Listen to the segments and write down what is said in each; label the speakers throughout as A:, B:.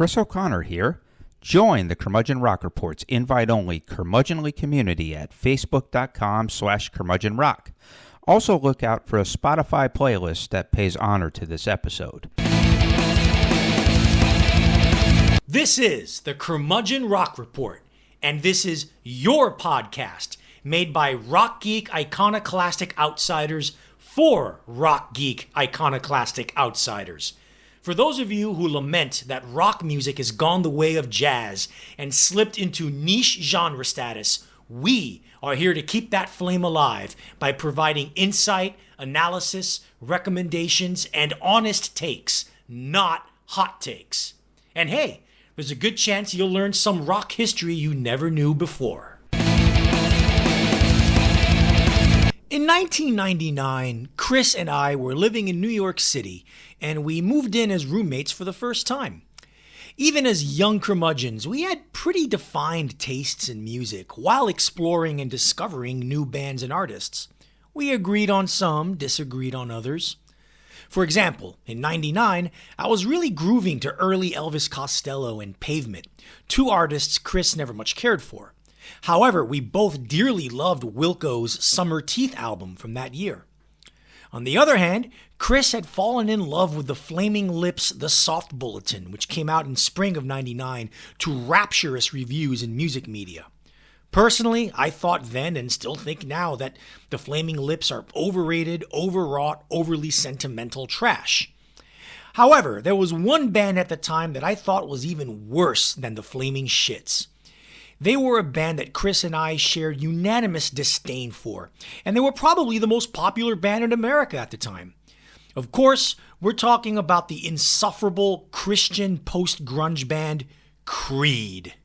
A: Chris O'Connor here. Join the Curmudgeon Rock Report's invite-only curmudgeonly community at facebook.com/curmudgeonrock. Also look out for a Spotify playlist that pays honor to this episode.
B: This is the Curmudgeon Rock Report, and this is your podcast made by rock geek iconoclastic outsiders for rock geek iconoclastic outsiders. For those of you who lament that rock music has gone the way of jazz and slipped into niche genre status, we are here to keep that flame alive by providing insight, analysis, recommendations, and honest takes, not hot takes. And hey, there's a good chance you'll learn some rock history you never knew before. In 1999, Chris and I were living in New York City, and we moved in as roommates for the first time. Even as young curmudgeons, we had pretty defined tastes in music while exploring and discovering new bands and artists. We agreed on some, disagreed on others. For example, in '99, I was really grooving to early Elvis Costello and Pavement, two artists Chris never much cared for. However, we both dearly loved Wilco's Summer Teeth album from that year. On the other hand, Chris had fallen in love with the Flaming Lips' The Soft Bulletin, which came out in spring of '99 to rapturous reviews in music media. Personally, I thought then and still think now that the Flaming Lips are overrated, overwrought, overly sentimental trash. However, there was one band at the time that I thought was even worse than the Flaming Shits. They were a band that Chris and I shared unanimous disdain for, and they were probably the most popular band in America at the time. Of course, we're talking about the insufferable Christian post-grunge band Creed.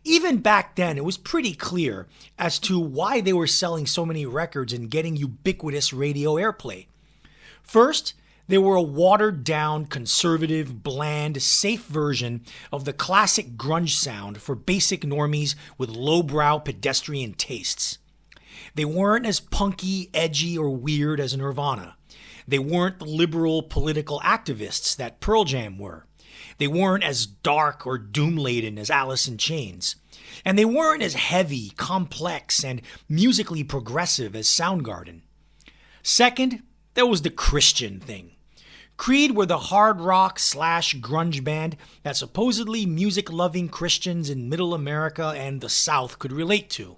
B: Even back then, it was pretty clear as to why they were selling so many records and getting ubiquitous radio airplay. First, they were a watered-down, conservative, bland, safe version of the classic grunge sound for basic normies with lowbrow pedestrian tastes. They weren't as punky, edgy, or weird as Nirvana. They weren't the liberal political activists that Pearl Jam were. They weren't as dark or doom-laden as Alice in Chains. And they weren't as heavy, complex, and musically progressive as Soundgarden. Second, there was the Christian thing. Creed were the hard rock / grunge band that supposedly music-loving Christians in Middle America and the South could relate to.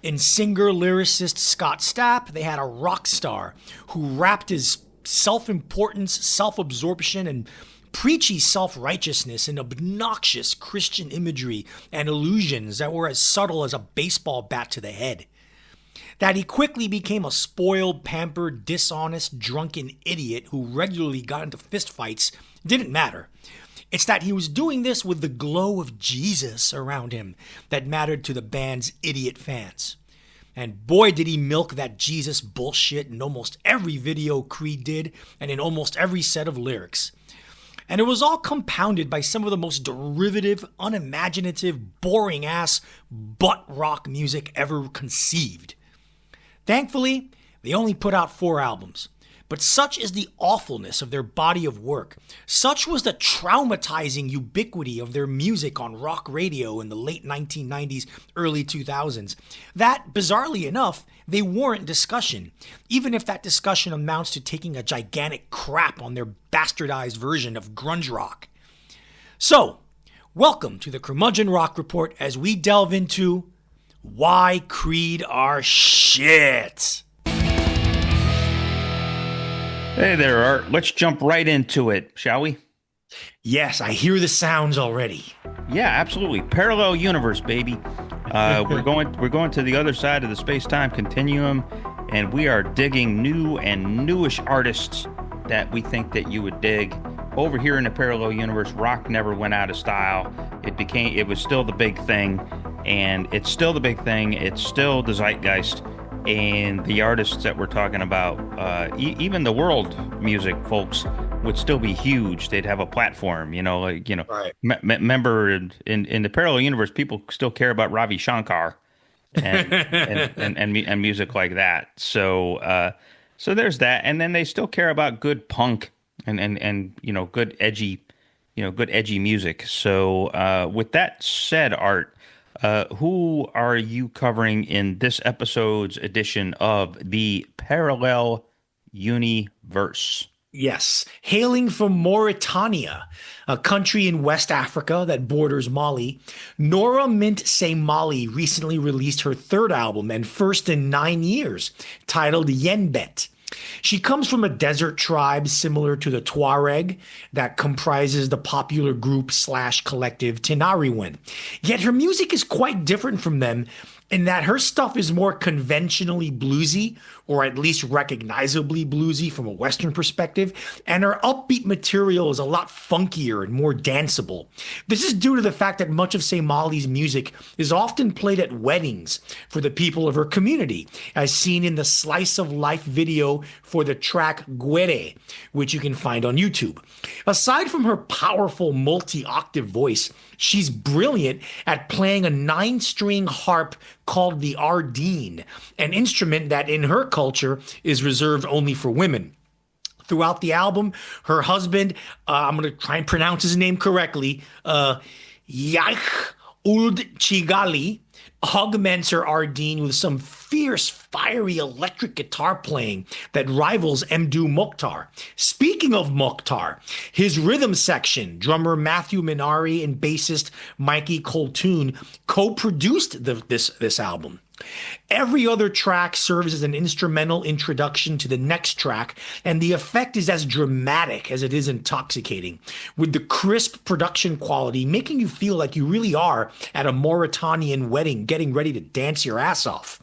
B: In singer-lyricist Scott Stapp, they had a rock star who wrapped his self-importance, self-absorption, and preachy self-righteousness in obnoxious Christian imagery and illusions that were as subtle as a baseball bat to the head. That he quickly became a spoiled, pampered, dishonest, drunken idiot who regularly got into fistfights didn't matter. It's that he was doing this with the glow of Jesus around him that mattered to the band's idiot fans. And boy did he milk that Jesus bullshit in almost every video Creed did and in almost every set of lyrics. And it was all compounded by some of the most derivative, unimaginative, boring-ass butt rock music ever conceived. Thankfully, they only put out 4 albums, but such is the awfulness of their body of work, such was the traumatizing ubiquity of their music on rock radio in the late 1990s, early 2000s, that, bizarrely enough, they warrant discussion, even if that discussion amounts to taking a gigantic crap on their bastardized version of grunge rock. So, welcome to the Curmudgeon Rock Report as we delve into why Creed are shit.
A: Hey there, Art. Let's jump right into it, shall we?
B: Yes, I hear the sounds already.
A: Yeah, absolutely. Parallel universe, baby. We're going to the other side of the space-time continuum, and we are digging new and newish artists that we think that you would dig. Over here in the parallel universe, rock never went out of style. It was still the big thing, and it's still the big thing. It's still the zeitgeist, and the artists that we're talking about, even the world music folks, would still be huge. They'd have a platform, Right. Remember, in the parallel universe, people still care about Ravi Shankar and music like that. So there's that, and then they still care about good punk and good edgy, good edgy music. So with that said, Art, who are you covering in this episode's edition of the Parallel Universe?
B: Yes, hailing from Mauritania, a country in West Africa that borders Mali, Noura Mint Seymali recently released her third album and first in 9 years, titled Yenbet. She comes from a desert tribe similar to the Tuareg that comprises the popular group slash collective Tinariwen. Yet her music is quite different from them in that her stuff is more conventionally bluesy, or at least recognizably bluesy from a Western perspective, and her upbeat material is a lot funkier and more danceable. This is due to the fact that much of Seymali's music is often played at weddings for the people of her community, as seen in the Slice of Life video for the track Guere, which you can find on YouTube. Aside from her powerful multi-octave voice, she's brilliant at playing a 9-string harp called the Ardeen, an instrument that in her culture is reserved only for women. Throughout the album, her husband, I'm going to try and pronounce his name correctly, Yaich Uld Chigali, augments her Ardeen with some fierce, fiery electric guitar playing that rivals Mdou Mokhtar. Speaking of Mokhtar, his rhythm section, drummer Matthew Minari and bassist Mikey Coltoun co-produced this album. Every other track serves as an instrumental introduction to the next track, and the effect is as dramatic as it is intoxicating, with the crisp production quality making you feel like you really are at a Mauritanian wedding getting ready to dance your ass off.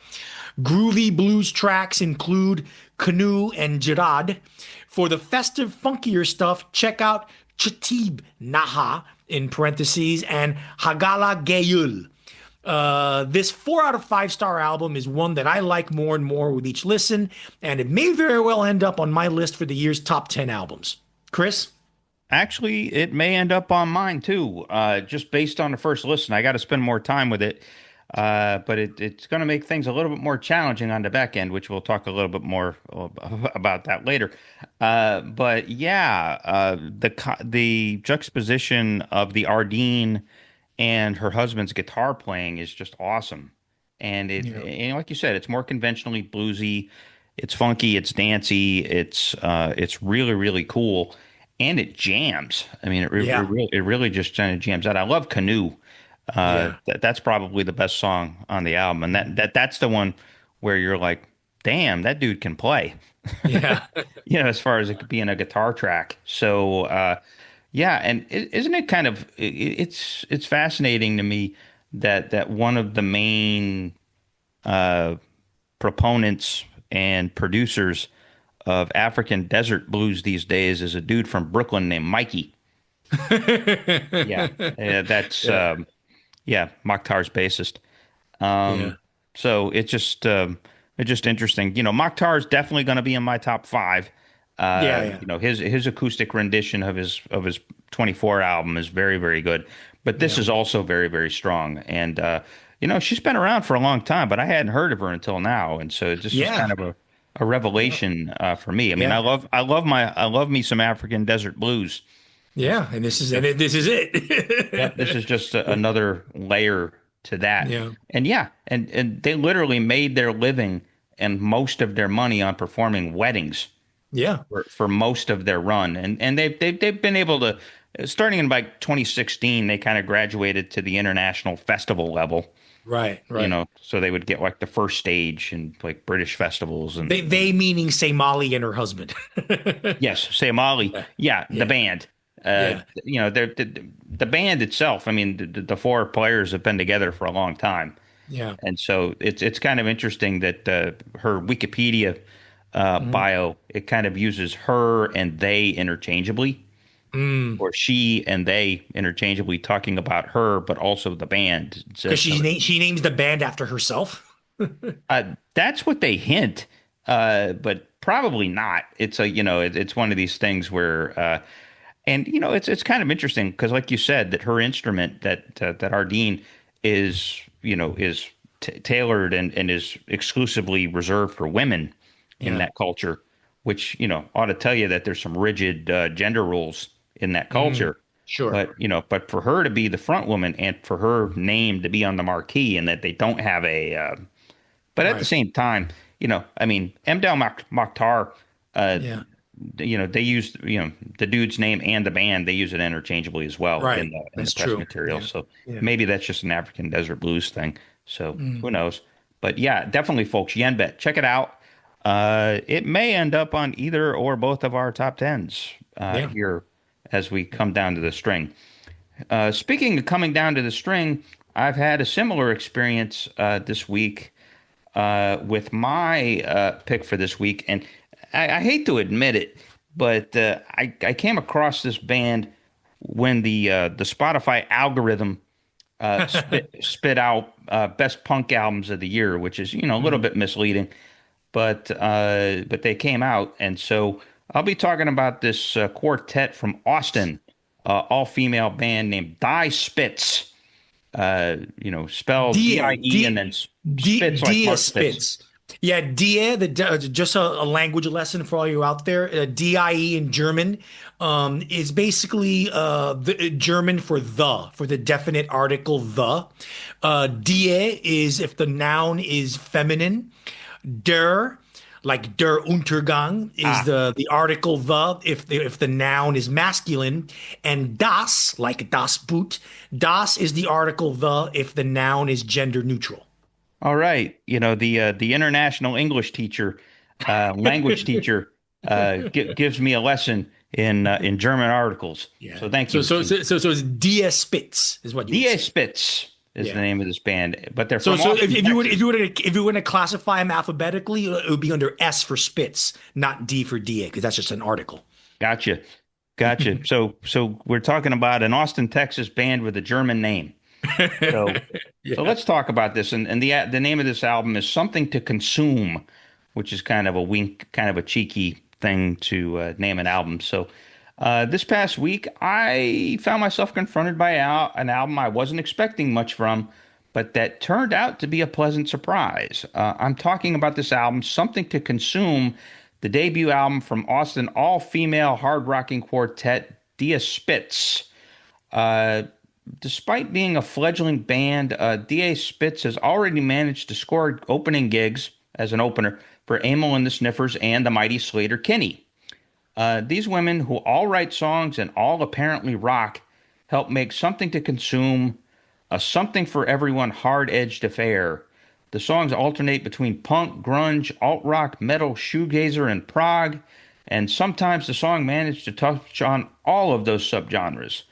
B: Groovy blues tracks include Canoe and Jirad. For the festive, funkier stuff, check out Chatib Naha, in parentheses, and Hagala Gayul. This 4 out of 5 star album is one that I like more and more with each listen, and it may very well end up on my list for the year's top 10 albums. Chris?
A: Actually, it may end up on mine too, just based on the first listen. I got to spend more time with it, but it's going to make things a little bit more challenging on the back end, which we'll talk a little bit more about that later. But yeah, the juxtaposition of the Ardeen and her husband's guitar playing is just awesome. And and like you said, it's more conventionally bluesy. It's funky. It's dancey. It's really, really cool. And it jams. I mean, it really just kind of jams out. I love Canoe. That's probably the best song on the album. And that's the one where you're like, damn, that dude can play.
B: Yeah.
A: As far as it being a guitar track. So, yeah, and isn't it kind of it's fascinating to me that one of the main proponents and producers of African desert blues these days is a dude from Brooklyn named Mikey. That's Mokhtar's bassist. So it's just interesting. Mokhtar's definitely going to be in my top 5. His acoustic rendition of his 24 album is very, very good. But this is also very, very strong. And she's been around for a long time, but I hadn't heard of her until now. And so this is kind of a revelation for me. I mean, I love me some African desert blues.
B: Yeah, and this is it.
A: This is just another layer to that. Yeah. And they literally made their living and most of their money on performing weddings.
B: Yeah,
A: for most of their run, and they've been able to, starting in like 2016, they kind of graduated to the international festival level.
B: Right.
A: So they would get like the first stage in like British festivals, and
B: they meaning Seymali and her husband.
A: Yes, Seymali. Yeah, the band. The band itself. I mean, the 4 players have been together for a long time.
B: Yeah,
A: and so it's kind of interesting that her Wikipedia bio, it kind of uses her and they interchangeably, or she and they interchangeably, talking about her, but also the band.
B: Because she names the band after herself.
A: That's what they hint, but probably not. It's it's one of these things where, it's kind of interesting because, like you said, that her instrument, that Ardeen is tailored and is exclusively reserved for women in that culture, which ought to tell you that there's some rigid gender rules in that culture.
B: Sure.
A: But for her to be the front woman and for her name to be on the marquee and that they don't have but at the
B: Right.
A: same time, I mean, Mokhtar, uh,
B: Yeah.
A: they used, the dude's name and the band, they use it interchangeably as well
B: Right.
A: in the
B: That's
A: press
B: true.
A: material.
B: Yeah.
A: So
B: Yeah.
A: maybe that's just an African desert blues thing. So
B: Mm.
A: who knows? But yeah, definitely, folks, Yenbet, check it out. It may end up on either or both of our top tens
B: Yeah.
A: here as we come down to the string. Speaking of coming down to the string, I've had a similar experience this week with my pick for this week, and I hate to admit it, but I came across this band when the Spotify algorithm spit out best punk albums of the year, which is a little
B: Mm.
A: bit misleading, but they came out, and so I'll be talking about this quartet from Austin, all female band named Die Spitz. Spelled
B: Die,
A: DIE and then Spitz like
B: Die
A: Mark Spitz.
B: Spitz. Yeah, Die, just a language lesson for all you out there. DIE in German is basically the German for the definite article the. Die is if the noun is feminine. Der, like der Untergang, is
A: Ah,
B: the article the if the noun is masculine, and das, like das Boot, das is the article the if the noun is gender neutral.
A: all right. The international English teacher, language teacher, gives me a lesson in German articles.
B: Yeah.
A: So thank
B: So
A: you.
B: so so so, so it's Die Spitz is what you would
A: Die
B: say.
A: Spitz is the
B: Yeah.
A: name of this band, but they're
B: So
A: from
B: so if,
A: Austin,
B: if you would
A: Texas.
B: if you were to classify them alphabetically, it would be under S for Spitz, not D for DA, because that's just an article.
A: Gotcha, gotcha. So we're talking about an Austin, Texas band with a German name. So So
B: Yeah.
A: let's talk about this. And the name of this album is Something to Consume, which is kind of a wink, kind of a cheeky thing to name an album. So this past week, I found myself confronted by an album I wasn't expecting much from, but that turned out to be a pleasant surprise. I'm talking about this album, Something to Consume, the debut album from Austin all-female hard rocking quartet, Dia Spitz. Uh, Despite being a fledgling band, D.A. Spitz has already managed to score opening gigs as an opener for Amyl and the Sniffers and the mighty Slater Kinney. These women, who all write songs and all apparently rock, help make Something to Consume a something for everyone hard-edged affair. The songs alternate between punk, grunge, alt-rock, metal, shoegazer, and prog, and sometimes the song managed to touch on all of those subgenres.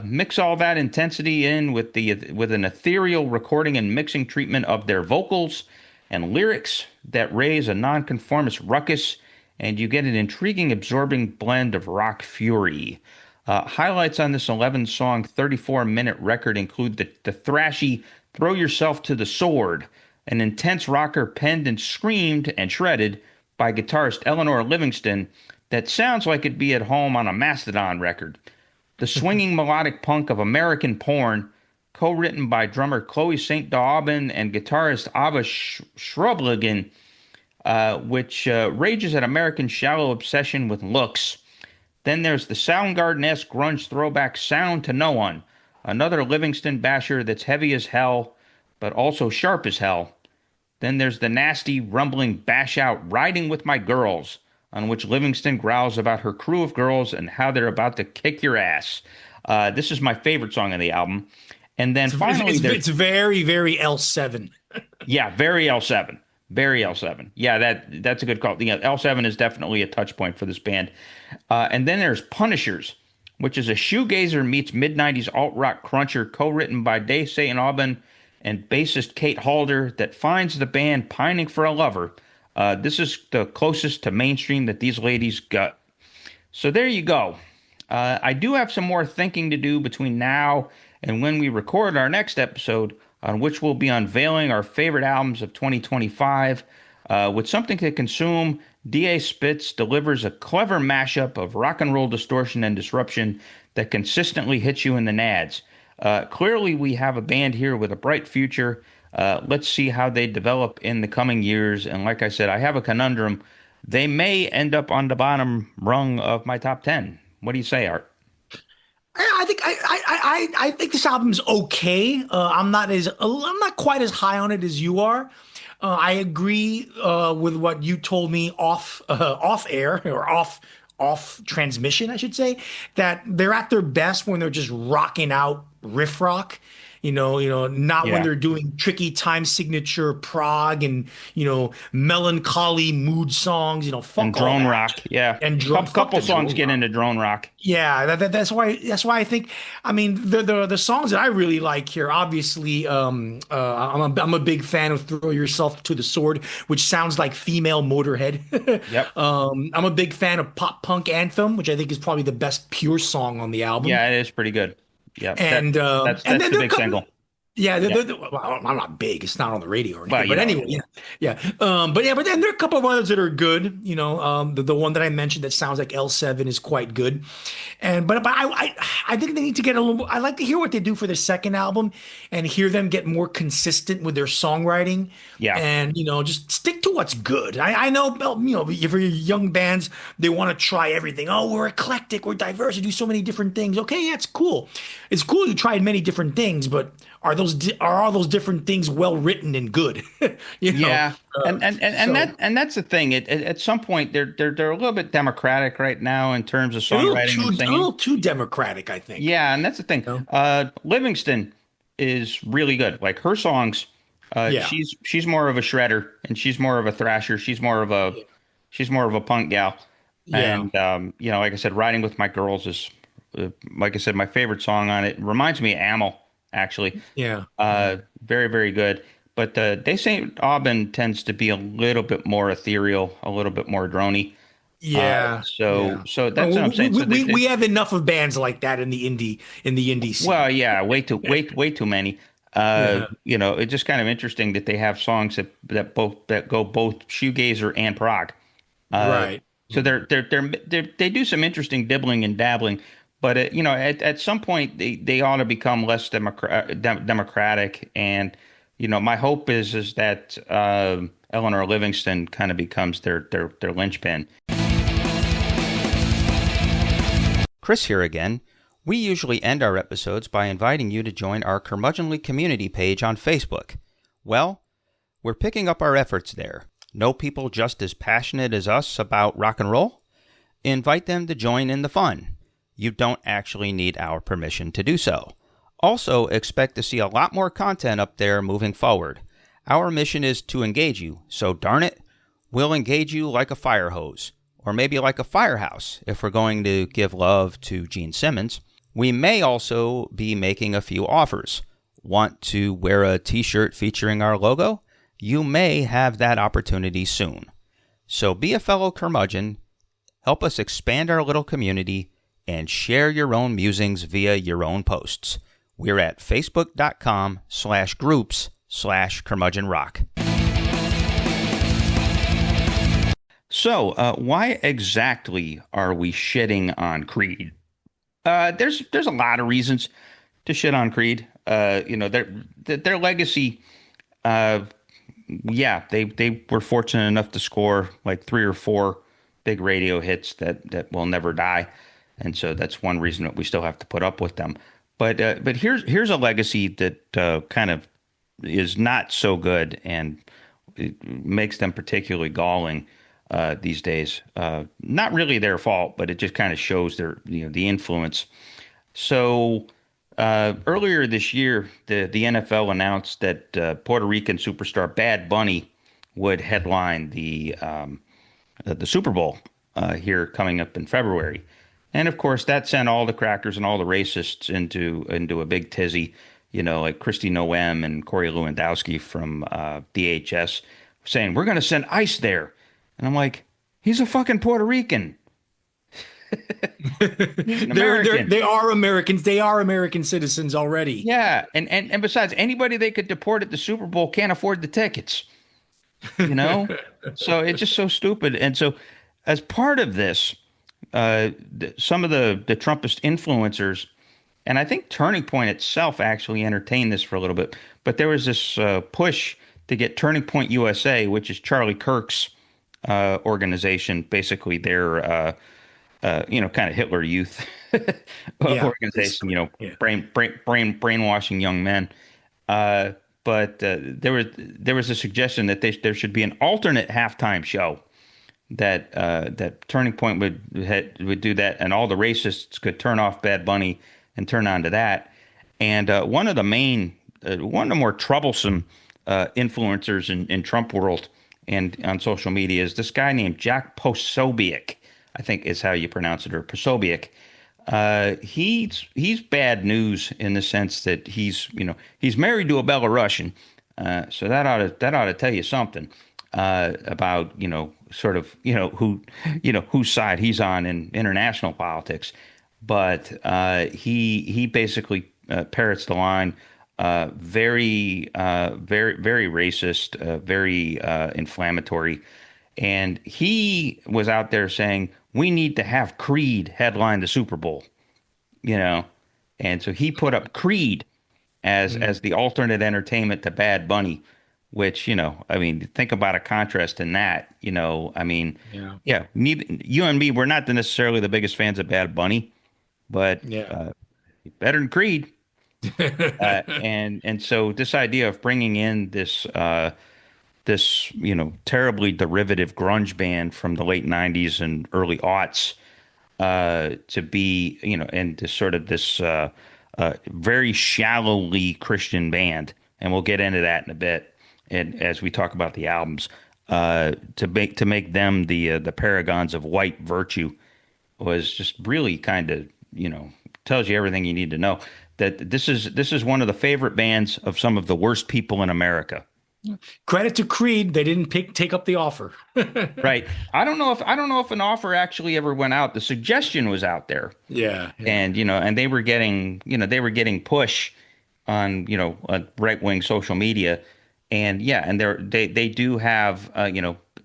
A: Mix all that intensity in with an ethereal recording and mixing treatment of their vocals and lyrics that raise a nonconformist ruckus, and you get an intriguing, absorbing blend of rock fury. Highlights on this 11-song, 34-minute record include the thrashy "Throw Yourself to the Sword," an intense rocker penned and screamed and shredded by guitarist Eleanor Livingston that sounds like it'd be at home on a Mastodon record. The swinging melodic punk of American Porn, co-written by drummer Chloe St. Aubin and guitarist Ava Shrubligin, which rages at American shallow obsession with looks. Then there's the Soundgarden-esque grunge throwback Sound to No One, another Livingston basher that's heavy as hell, but also sharp as hell. Then there's the nasty, rumbling bash-out Riding with My Girls, on which Livingston growls about her crew of girls and how they're about to kick your ass. This is my favorite song on the album. And then finally,
B: It's very, very L7.
A: yeah, very L7. Very L7. Yeah, that's a good call. Yeah, L7 is definitely a touch point for this band. And then there's Punishers, which is a shoegazer meets mid-90s alt-rock cruncher co-written by Dave St. Aubin and bassist Kate Halder that finds the band pining for a lover. This is the closest to mainstream that these ladies got. So there you go. I do have some more thinking to do between now and when we record our next episode, on which we'll be unveiling our favorite albums of 2025. With Something to Consume, D.A. Spitz delivers a clever mashup of rock and roll distortion and disruption that consistently hits you in the nads. Clearly, we have a band here with a bright future. Let's see how they develop in the coming years. And like I said, I have a conundrum. They may end up on the bottom rung of my top 10. What do you say, Art?
B: I think this album's okay. I'm not quite as high on it as you are. I agree with what you told me off air or off transmission, I should say, that they're at their best when they're just rocking out riff rock. Not when
A: Yeah.
B: they're doing tricky time signature prog and melancholy mood songs.
A: And
B: Fuck all
A: drone
B: that.
A: rock. Yeah.
B: And drum, fuck
A: Couple
B: the
A: songs
B: drone
A: get
B: rock.
A: into drone rock.
B: Yeah, that's why I think. I mean, the songs that I really like here, obviously, I'm a big fan of "Throw Yourself to the Sword," which sounds like female Motorhead.
A: Yep.
B: I'm a big fan of "Pop Punk Anthem," which I think is probably the best pure song on the album.
A: Yeah, it is pretty good. Yep.
B: And
A: That's
B: then
A: the
B: there are a
A: big
B: couple.
A: single.
B: Yeah,
A: Yeah.
B: well, I'm not big. It's not on the radio or
A: Well,
B: anything. But anyway, but then there are a couple of others that are good. The one that I mentioned that sounds like L7 is quite good. But I think they need to get a little. I like to hear what they do for their second album and hear them get more consistent with their songwriting.
A: Yeah.
B: And just stick to what's good. I know, well, if you're young bands, they want to try everything. Oh, we're eclectic, we're diverse, we do so many different things. Okay, yeah, it's cool. It's cool you tried many different things, but are all those different things well written and good?
A: Yeah,
B: So
A: and that's the thing. At some point, they're a little bit democratic right now in terms of
B: a
A: songwriting and singing.
B: little too democratic, I think.
A: Yeah, and that's the thing. Livingston is really good. Like her songs,
B: Yeah,
A: she's more of a shredder and she's more of a thrasher. She's more of a punk gal.
B: yeah,
A: And like I said, "Riding with My Girls" is, like I said, my favorite song on it. It reminds me of Amel, actually.
B: yeah.
A: Very, very good. But They St. Aubin tends to be a little bit more ethereal, a little bit more drony.
B: Yeah, yeah.
A: So that's what I'm saying.
B: We have enough of bands like that in the indie scene.
A: Well, yeah, way too many.
B: Yeah,
A: It's just kind of interesting that they have songs that go both shoegazer and prog.
B: right.
A: So they do some interesting dibbling and dabbling, but at some point they ought to become less democratic. And my hope is that Eleanor Livingston kind of becomes their linchpin. Chris here again. We usually end our episodes by inviting you to join our Curmudgeonly community page on Facebook. Well, we're picking up our efforts there. Know people just as passionate as us about rock and roll? Invite them to join in the fun. You don't actually need our permission to do so. Also, expect to see a lot more content up there moving forward. Our mission is to engage you, so darn it, we'll engage you like a fire hose. Or maybe like a firehouse, if we're going to give love to Gene Simmons. We may also be making a few offers. Want to wear a t-shirt featuring our logo? You may have that opportunity soon. So be a fellow curmudgeon, help us expand our little community, and share your own musings via your own posts. We're at facebook.com/groups/curmudgeonrock. So, why exactly are we shitting on Creed? There's a lot of reasons to shit on Creed. Their legacy. Yeah, they were fortunate enough to score like 3 or 4 big radio hits that will never die, and so that's one reason that we still have to put up with them. But here's a legacy that kind of is not so good, and it makes them particularly galling these days. Not really their fault, but it just kind of shows the influence. So earlier this year, the NFL announced that Puerto Rican superstar Bad Bunny would headline the Super Bowl here coming up in February. And of course, that sent all the crackers and all the racists into a big tizzy. Like Christy Noem and Corey Lewandowski from DHS saying, "We're going to send ICE there." And I'm like, he's a fucking Puerto Rican. He's an American.
B: They are Americans. They are American citizens already.
A: Yeah, and besides, anybody they could deport at the Super Bowl can't afford the tickets. So it's just so stupid. And so, as part of this, some of the Trumpist influencers, and I think Turning Point itself actually entertained this for a little bit, but there was this push to get Turning Point USA, which is Charlie Kirk's organization, basically their kind of Hitler Youth
B: Yeah,
A: organization,
B: basically. Yeah.
A: brainwashing young men. But there was a suggestion that there should be an alternate halftime show that Turning Point would do that, and all the racists could turn off Bad Bunny and turn on to that. And one of the more troublesome influencers in Trump world and on social media is this guy named Jack Posobiec, I think is how you pronounce it, or Posobiec. He's bad news in the sense that he's married to a Belarusian, so that ought to tell you something about sort of whose side he's on in international politics. But he basically parrots the line, very very racist, very inflammatory, and he was out there saying we need to have Creed headline the Super Bowl, and so he put up Creed as the alternate entertainment to Bad Bunny, which, I mean, think about a contrast in that, I mean, yeah, you and me, we're not necessarily the biggest fans of Bad Bunny, but better than Creed. And so this idea of bringing in this terribly derivative grunge band from the late 90s and early aughts to be, into sort of this very shallowly Christian band, and we'll get into that in a bit, and as we talk about the albums, to make them the paragons of white virtue was just really kind of tells you everything you need to know. That this is one of the favorite bands of some of the worst people in America.
B: Credit to Creed, they didn't take up the offer.
A: Right. I don't know if an offer actually ever went out. The suggestion was out there.
B: Yeah.
A: And and they were getting push on right-wing social media, and they do have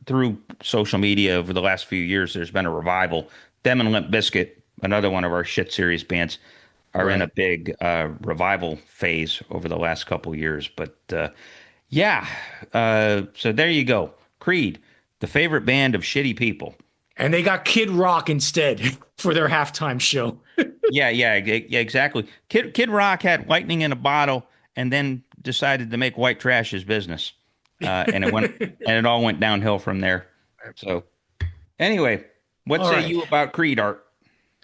A: through social media over the last few years there's been a revival. Them and Limp Bizkit, another one of our shit series bands, are in a big revival phase over the last couple of years. But so there you go. Creed, the favorite band of shitty people.
B: And they got Kid Rock instead for their halftime show.
A: Yeah, exactly. Kid Rock had lightning in a bottle and then decided to make white trash his business. And it all went downhill from there. So anyway, what say you about Creed, Art?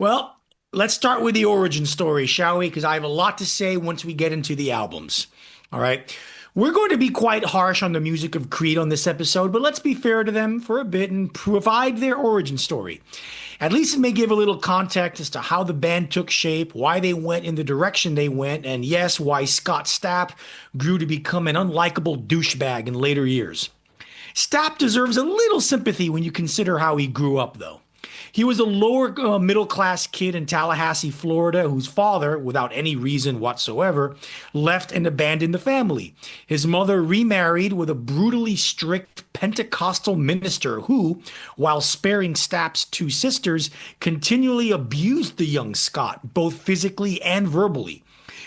B: Well, let's start with the origin story, shall we? Because I have a lot to say once we get into the albums. All right. We're going to be quite harsh on the music of Creed on this episode, but let's be fair to them for a bit and provide their origin story. At least it may give a little context as to how the band took shape, why they went in the direction they went, and yes, why Scott Stapp grew to become an unlikable douchebag in later years. Stapp deserves a little sympathy when you consider how he grew up, though. He was a lower middle-class kid in Tallahassee, Florida, whose father, without any reason whatsoever, left and abandoned the family. His mother remarried with a brutally strict Pentecostal minister who, while sparing Stapp's two sisters, continually abused the young Scott, both physically and verbally.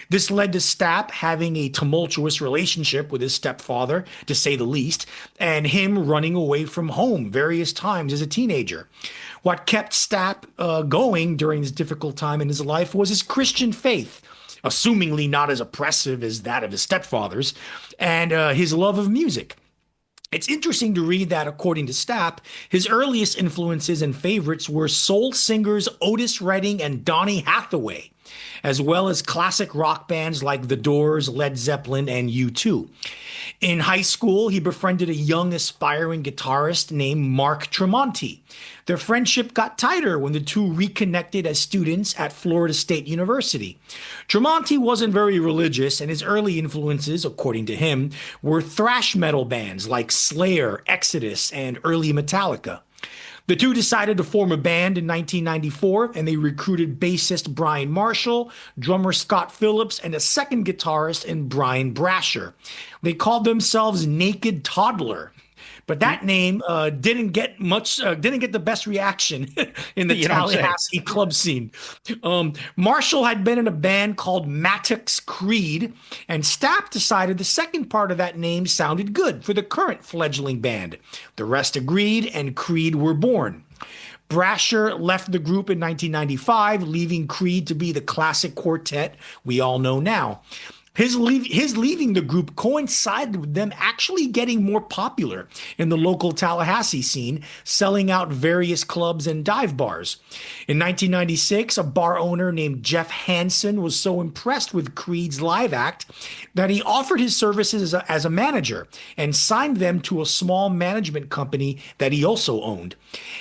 B: This led to Stapp having a tumultuous relationship with his stepfather, to say the least, and him running away from home various times as a teenager. What kept Stapp going during this difficult time in his life was his Christian faith, assumingly not as oppressive as that of his stepfather's, and his love of music. It's interesting to read that, according to Stapp, his earliest influences and favorites were soul singers Otis Redding and Donny Hathaway, as well as classic rock bands like The Doors, Led Zeppelin, and U2. In high school, he befriended a young aspiring guitarist named Mark Tremonti. Their friendship got tighter when the two reconnected as students at Florida State University. Tremonti wasn't very religious, and his early influences, according to him, were thrash metal bands like Slayer, Exodus, and early Metallica. The two decided to form a band in 1994, and they recruited bassist Brian Marshall, drummer Scott Phillips, and a second guitarist in Brian Brasher. They called themselves Naked Toddler. But that name didn't get the best reaction in the Tallahassee club scene. Marshall had been in a band called Mattox Creed, and Stapp decided the second part of that name sounded good for the current fledgling band. The rest agreed, and Creed were born. Brasher left the group in 1995, leaving Creed to be the classic quartet we all know now. His leaving the group coincided with them actually getting more popular in the local Tallahassee scene, selling out various clubs and dive bars. In 1996, a bar owner named Jeff Hansen was so impressed with Creed's live act that he offered his services as a manager and signed them to a small management company that he also owned.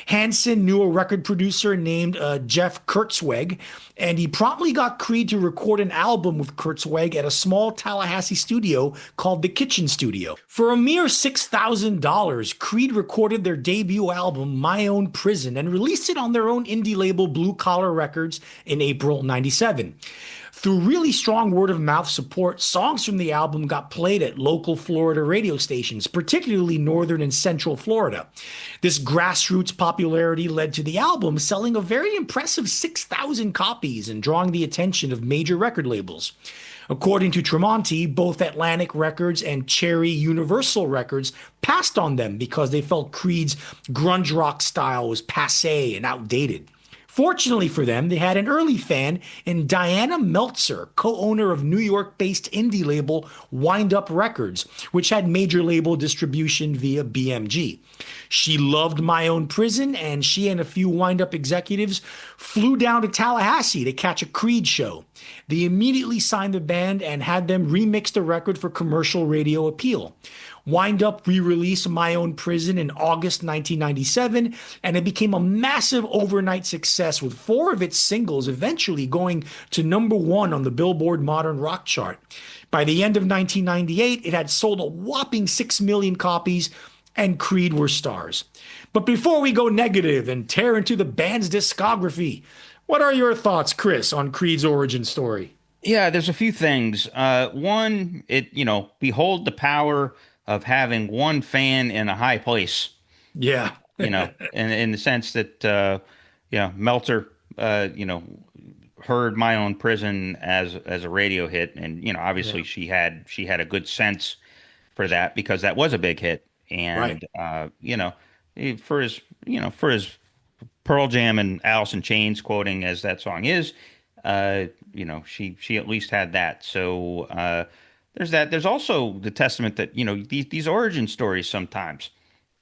B: Hansen knew a record producer named Jeff Kurtzweg, and he promptly got Creed to record an album with Kurtzweg at a small Tallahassee studio called the Kitchen Studio. For a mere $6,000, Creed recorded their debut album, My Own Prison, and released it on their own indie label Blue Collar Records in April '97. Through really strong word of mouth support, songs from the album got played at local Florida radio stations, particularly northern and central Florida. This grassroots popularity led to the album selling a very impressive 6,000 copies and drawing the attention of major record labels. According to Tremonti, both Atlantic Records and Cherry Universal Records passed on them because they felt Creed's grunge rock style was passé and outdated. Fortunately for them, they had an early fan in Diana Meltzer, co-owner of New York-based indie label Wind Up Records, which had major label distribution via BMG. She loved My Own Prison, and she and a few Wind Up executives flew down to Tallahassee to catch a Creed show. They immediately signed the band and had them remix the record for commercial radio appeal. Wind Up re-released My Own Prison in August 1997, and it became a massive overnight success with 4 of its singles eventually going to #1 on the Billboard Modern Rock chart. By the end of 1998, it had sold a whopping 6 million copies, and Creed were stars. But before we go negative and tear into the band's discography, what are your thoughts, Chris, on Creed's origin story?
A: Yeah, there's a few things. One, behold the power of having one fan in a high place.
B: Yeah.
A: In the sense that, Meltzer, heard My Own Prison as a radio hit. And, obviously she had a good sense for that because that was a big hit. And, for his Pearl Jam and Alice in Chains quoting as that song is, she at least had that. So, there's that. There's also the testament that, these origin stories sometimes,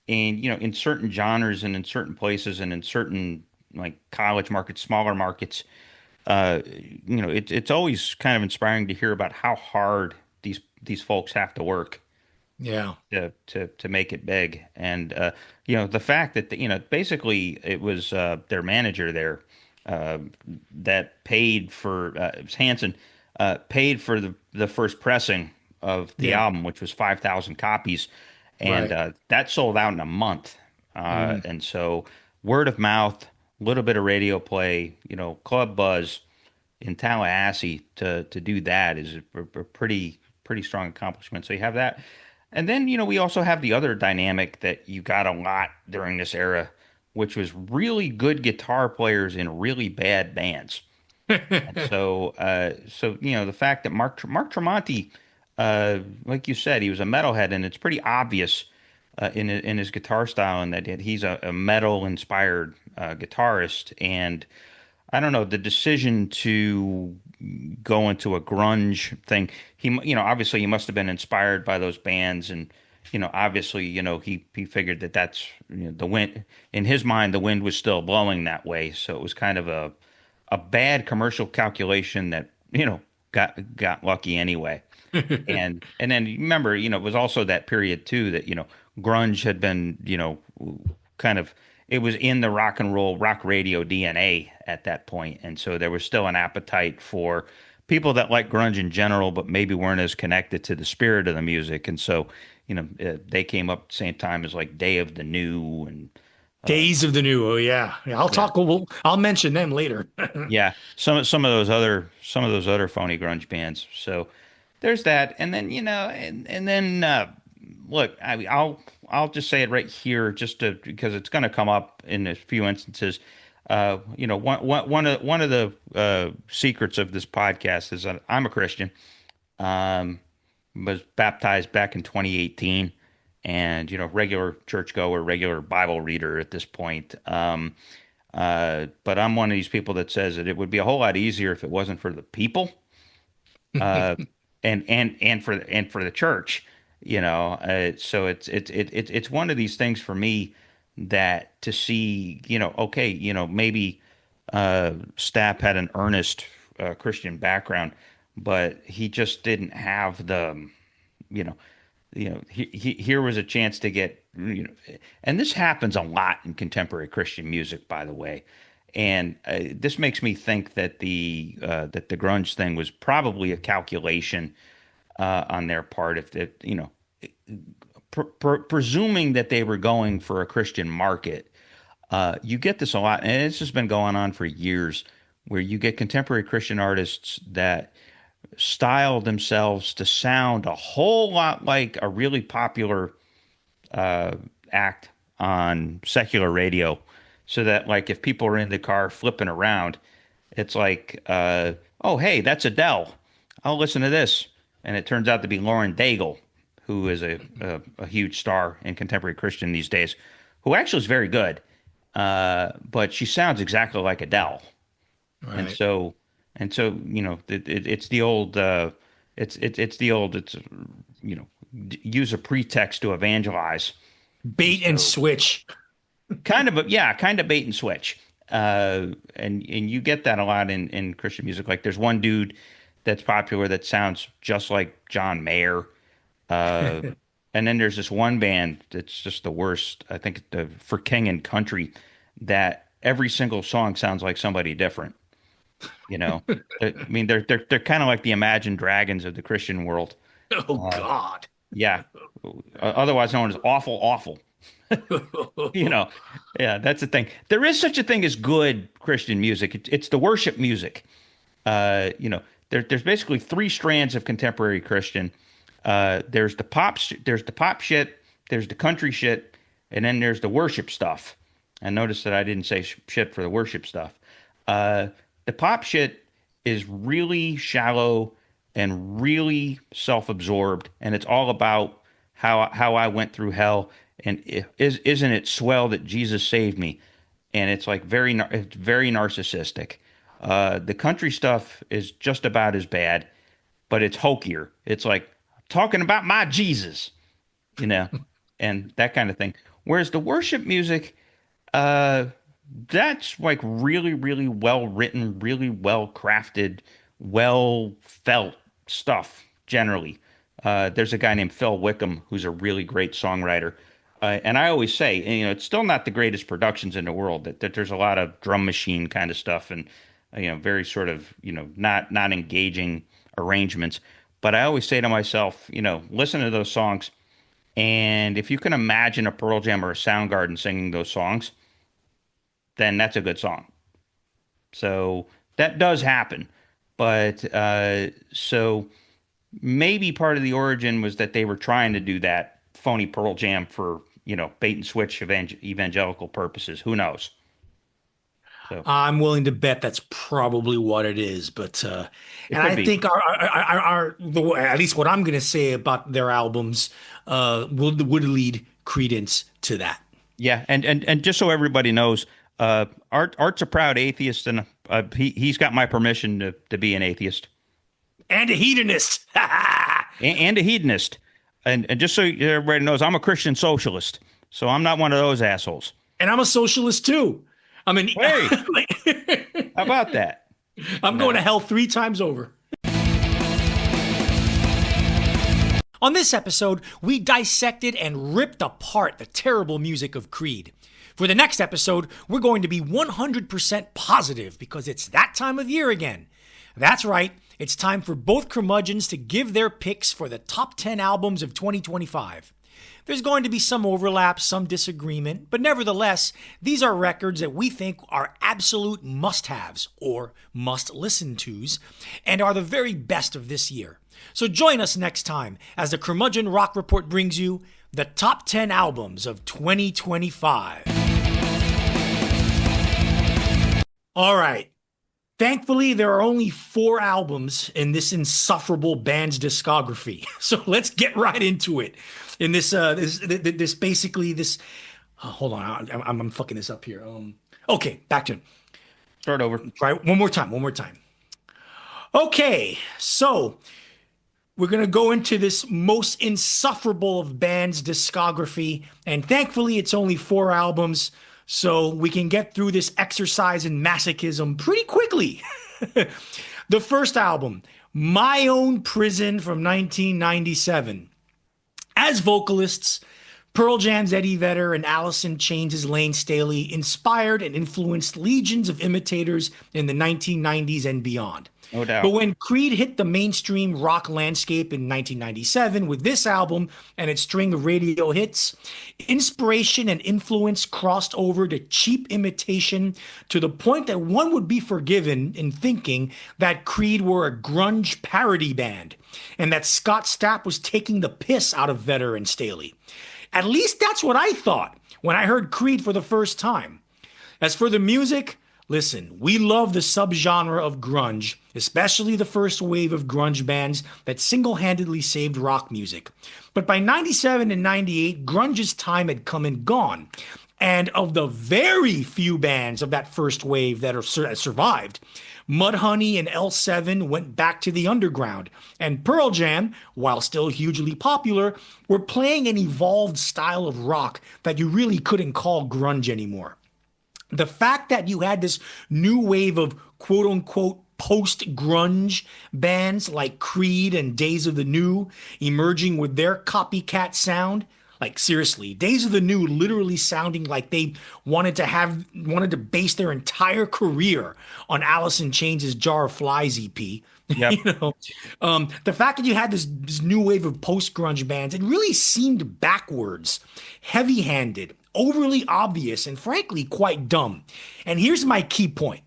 A: and, in certain genres and in certain places and in certain like college markets, smaller markets, it's always kind of inspiring to hear about how hard these folks have to work.
B: Yeah.
A: To make it big. And, the fact that, basically it was their manager there that paid for, it was Hanson, paid for the first pressing of the album, which was 5,000 copies, and that sold out in a month. And so word of mouth, a little bit of radio play, club buzz in Tallahassee to do that is a pretty strong accomplishment. So you have that. And then, we also have the other dynamic that you got a lot during this era, which was really good guitar players in really bad bands. And so the fact that Mark Tremonti, like you said, he was a metalhead, and it's pretty obvious in his guitar style, and that he's a metal-inspired guitarist. And I don't know, the decision to go into a grunge thing, obviously he must have been inspired by those bands, and obviously he figured that's the wind in his mind, the wind was still blowing that way, so it was kind of a bad commercial calculation that got lucky anyway. and then remember, it was also that period too that grunge had been kind of, it was in the rock radio DNA at that point, and so there was still an appetite for people that like grunge in general, but maybe weren't as connected to the spirit of the music. And so they came up at the same time as like Day of the New and
B: Days of the New. Oh yeah. I'll mention them later.
A: Yeah, some of those other phony grunge bands. So there's that, and then and then look, I'll just say it right here, because it's going to come up in a few instances. One of the secrets of this podcast is that I'm a Christian. Was baptized back in 2018. And, regular churchgoer, regular Bible reader at this point. But I'm one of these people that says that it would be a whole lot easier if it wasn't for the people, uh, and for the church, you know. So it's one of these things for me that to see, okay, maybe Stapp had an earnest Christian background, but he just didn't have the, you know, here was a chance to get, and this happens a lot in contemporary Christian music, by the way. And this makes me think that the grunge thing was probably a calculation on their part. If it, presuming that they were going for a Christian market, you get this a lot, and it's just been going on for years, where you get contemporary Christian artists that style themselves to sound a whole lot like a really popular act on secular radio, so that like if people are in the car flipping around, it's like, oh hey, that's Adele. I'll listen to this, and it turns out to be Lauren Daigle, who is a huge star in contemporary Christian these days, who actually is very good, but she sounds exactly like Adele, and
B: Right.
A: so it's the old it's use a pretext to evangelize. And
B: Bait and
A: so
B: switch.
A: kind of bait and switch. And you get that a lot in Christian music. Like there's one dude that's popular that sounds just like John Mayer. Uh, and then there's this one band that's just the worst. I think for King and Country, that every single song sounds like somebody different. You know, I mean, they're kind of like the Imagine Dragons of the Christian world.
B: Oh
A: Uh,
B: God.
A: yeah, otherwise known as awful, awful. You know, yeah, that's the thing. There is such a thing as good Christian music. It's the worship music. There's basically three strands of contemporary Christian. There's the pop shit, there's the country shit, and then there's the worship stuff. And notice that I didn't say shit for the worship stuff. Uh, the pop shit is really shallow and really self-absorbed, and it's all about how I went through hell, and isn't it swell that Jesus saved me? And it's like it's very narcissistic. The country stuff is just about as bad, but it's hokier. It's like talking about my Jesus, you know, and that kind of thing. Whereas the worship music, uh, that's like really, really well written, really well crafted, well felt stuff generally. There's a guy named Phil Wickham who's a really great songwriter. And I always say, it's still not the greatest productions in the world. That there's a lot of drum machine kind of stuff, and very sort of not engaging arrangements. But I always say to myself, listen to those songs, and if you can imagine a Pearl Jam or a Soundgarden singing those songs, then that's a good song. So that does happen. But so maybe part of the origin was that they were trying to do that phony Pearl Jam for, bait and switch evangelical purposes. Who knows? So
B: I'm willing to bet that's probably what it is, but
A: it
B: and
A: could
B: I
A: be.
B: think at least what I'm going to say about their albums would lead credence to that.
A: Yeah. And just so everybody knows, Art's a proud atheist, and he's got my permission to be an atheist
B: And a hedonist.
A: and a hedonist. And just so everybody knows, I'm a Christian socialist. So I'm not one of those assholes.
B: And I'm a socialist too. I mean,
A: Hey, how about that?
B: I'm going to hell 3 times over. On this episode, we dissected and ripped apart the terrible music of Creed. For the next episode, we're going to be 100% positive because it's that time of year again. That's right, it's time for both curmudgeons to give their picks for the top 10 albums of 2025. There's going to be some overlap, some disagreement, but nevertheless, these are records that we think are absolute must-haves or must-listen-tos and are the very best of this year. So join us next time as the Curmudgeon Rock Report brings you the top 10 albums of 2025. All right. Thankfully, there are only 4 albums in this insufferable band's discography. So let's get right into it. In this, hold on, I'm fucking this up here. Okay, back to it.
A: Start over.
B: Try it one more time. One more time. Okay, so we're going to go into this most insufferable of bands' discography. And thankfully, it's only 4 albums. So we can get through this exercise in masochism pretty quickly. The first album, My Own Prison from 1997. As vocalists, Pearl Jam's Eddie Vedder and Alice in Chains' Lane Staley inspired and influenced legions of imitators in the 1990s and beyond.
A: No
B: But
A: doubt.
B: when Creed hit the mainstream rock landscape in 1997 with this album and its string of radio hits, inspiration and influence crossed over to cheap imitation to the point that one would be forgiven in thinking that Creed were a grunge parody band and that Scott Stapp was taking the piss out of Vedder and Staley. At least that's what I thought when I heard Creed for the first time. As for the music, listen, we love the subgenre of grunge, especially the first wave of grunge bands that single-handedly saved rock music. But by 97 and 98, grunge's time had come and gone. And of the very few bands of that first wave that survived, Mudhoney and L7 went back to the underground, and Pearl Jam, while still hugely popular, were playing an evolved style of rock that you really couldn't call grunge anymore. The fact that you had this new wave of quote unquote post grunge bands like Creed and Days of the New emerging with their copycat sound. Like seriously, Days of the New literally sounding like they wanted to base their entire career on Alice in Chains' Jar of Flies EP.
A: Yep.
B: The fact that you had this new wave of post grunge bands, it really seemed backwards, heavy handed, overly obvious, and frankly quite dumb. And here's my key point.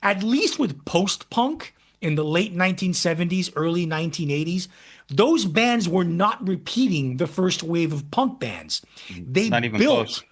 B: At least with post-punk in the late 1970s, early 1980s, those bands were not repeating the first wave of punk bands. They
A: Not even
B: built
A: close.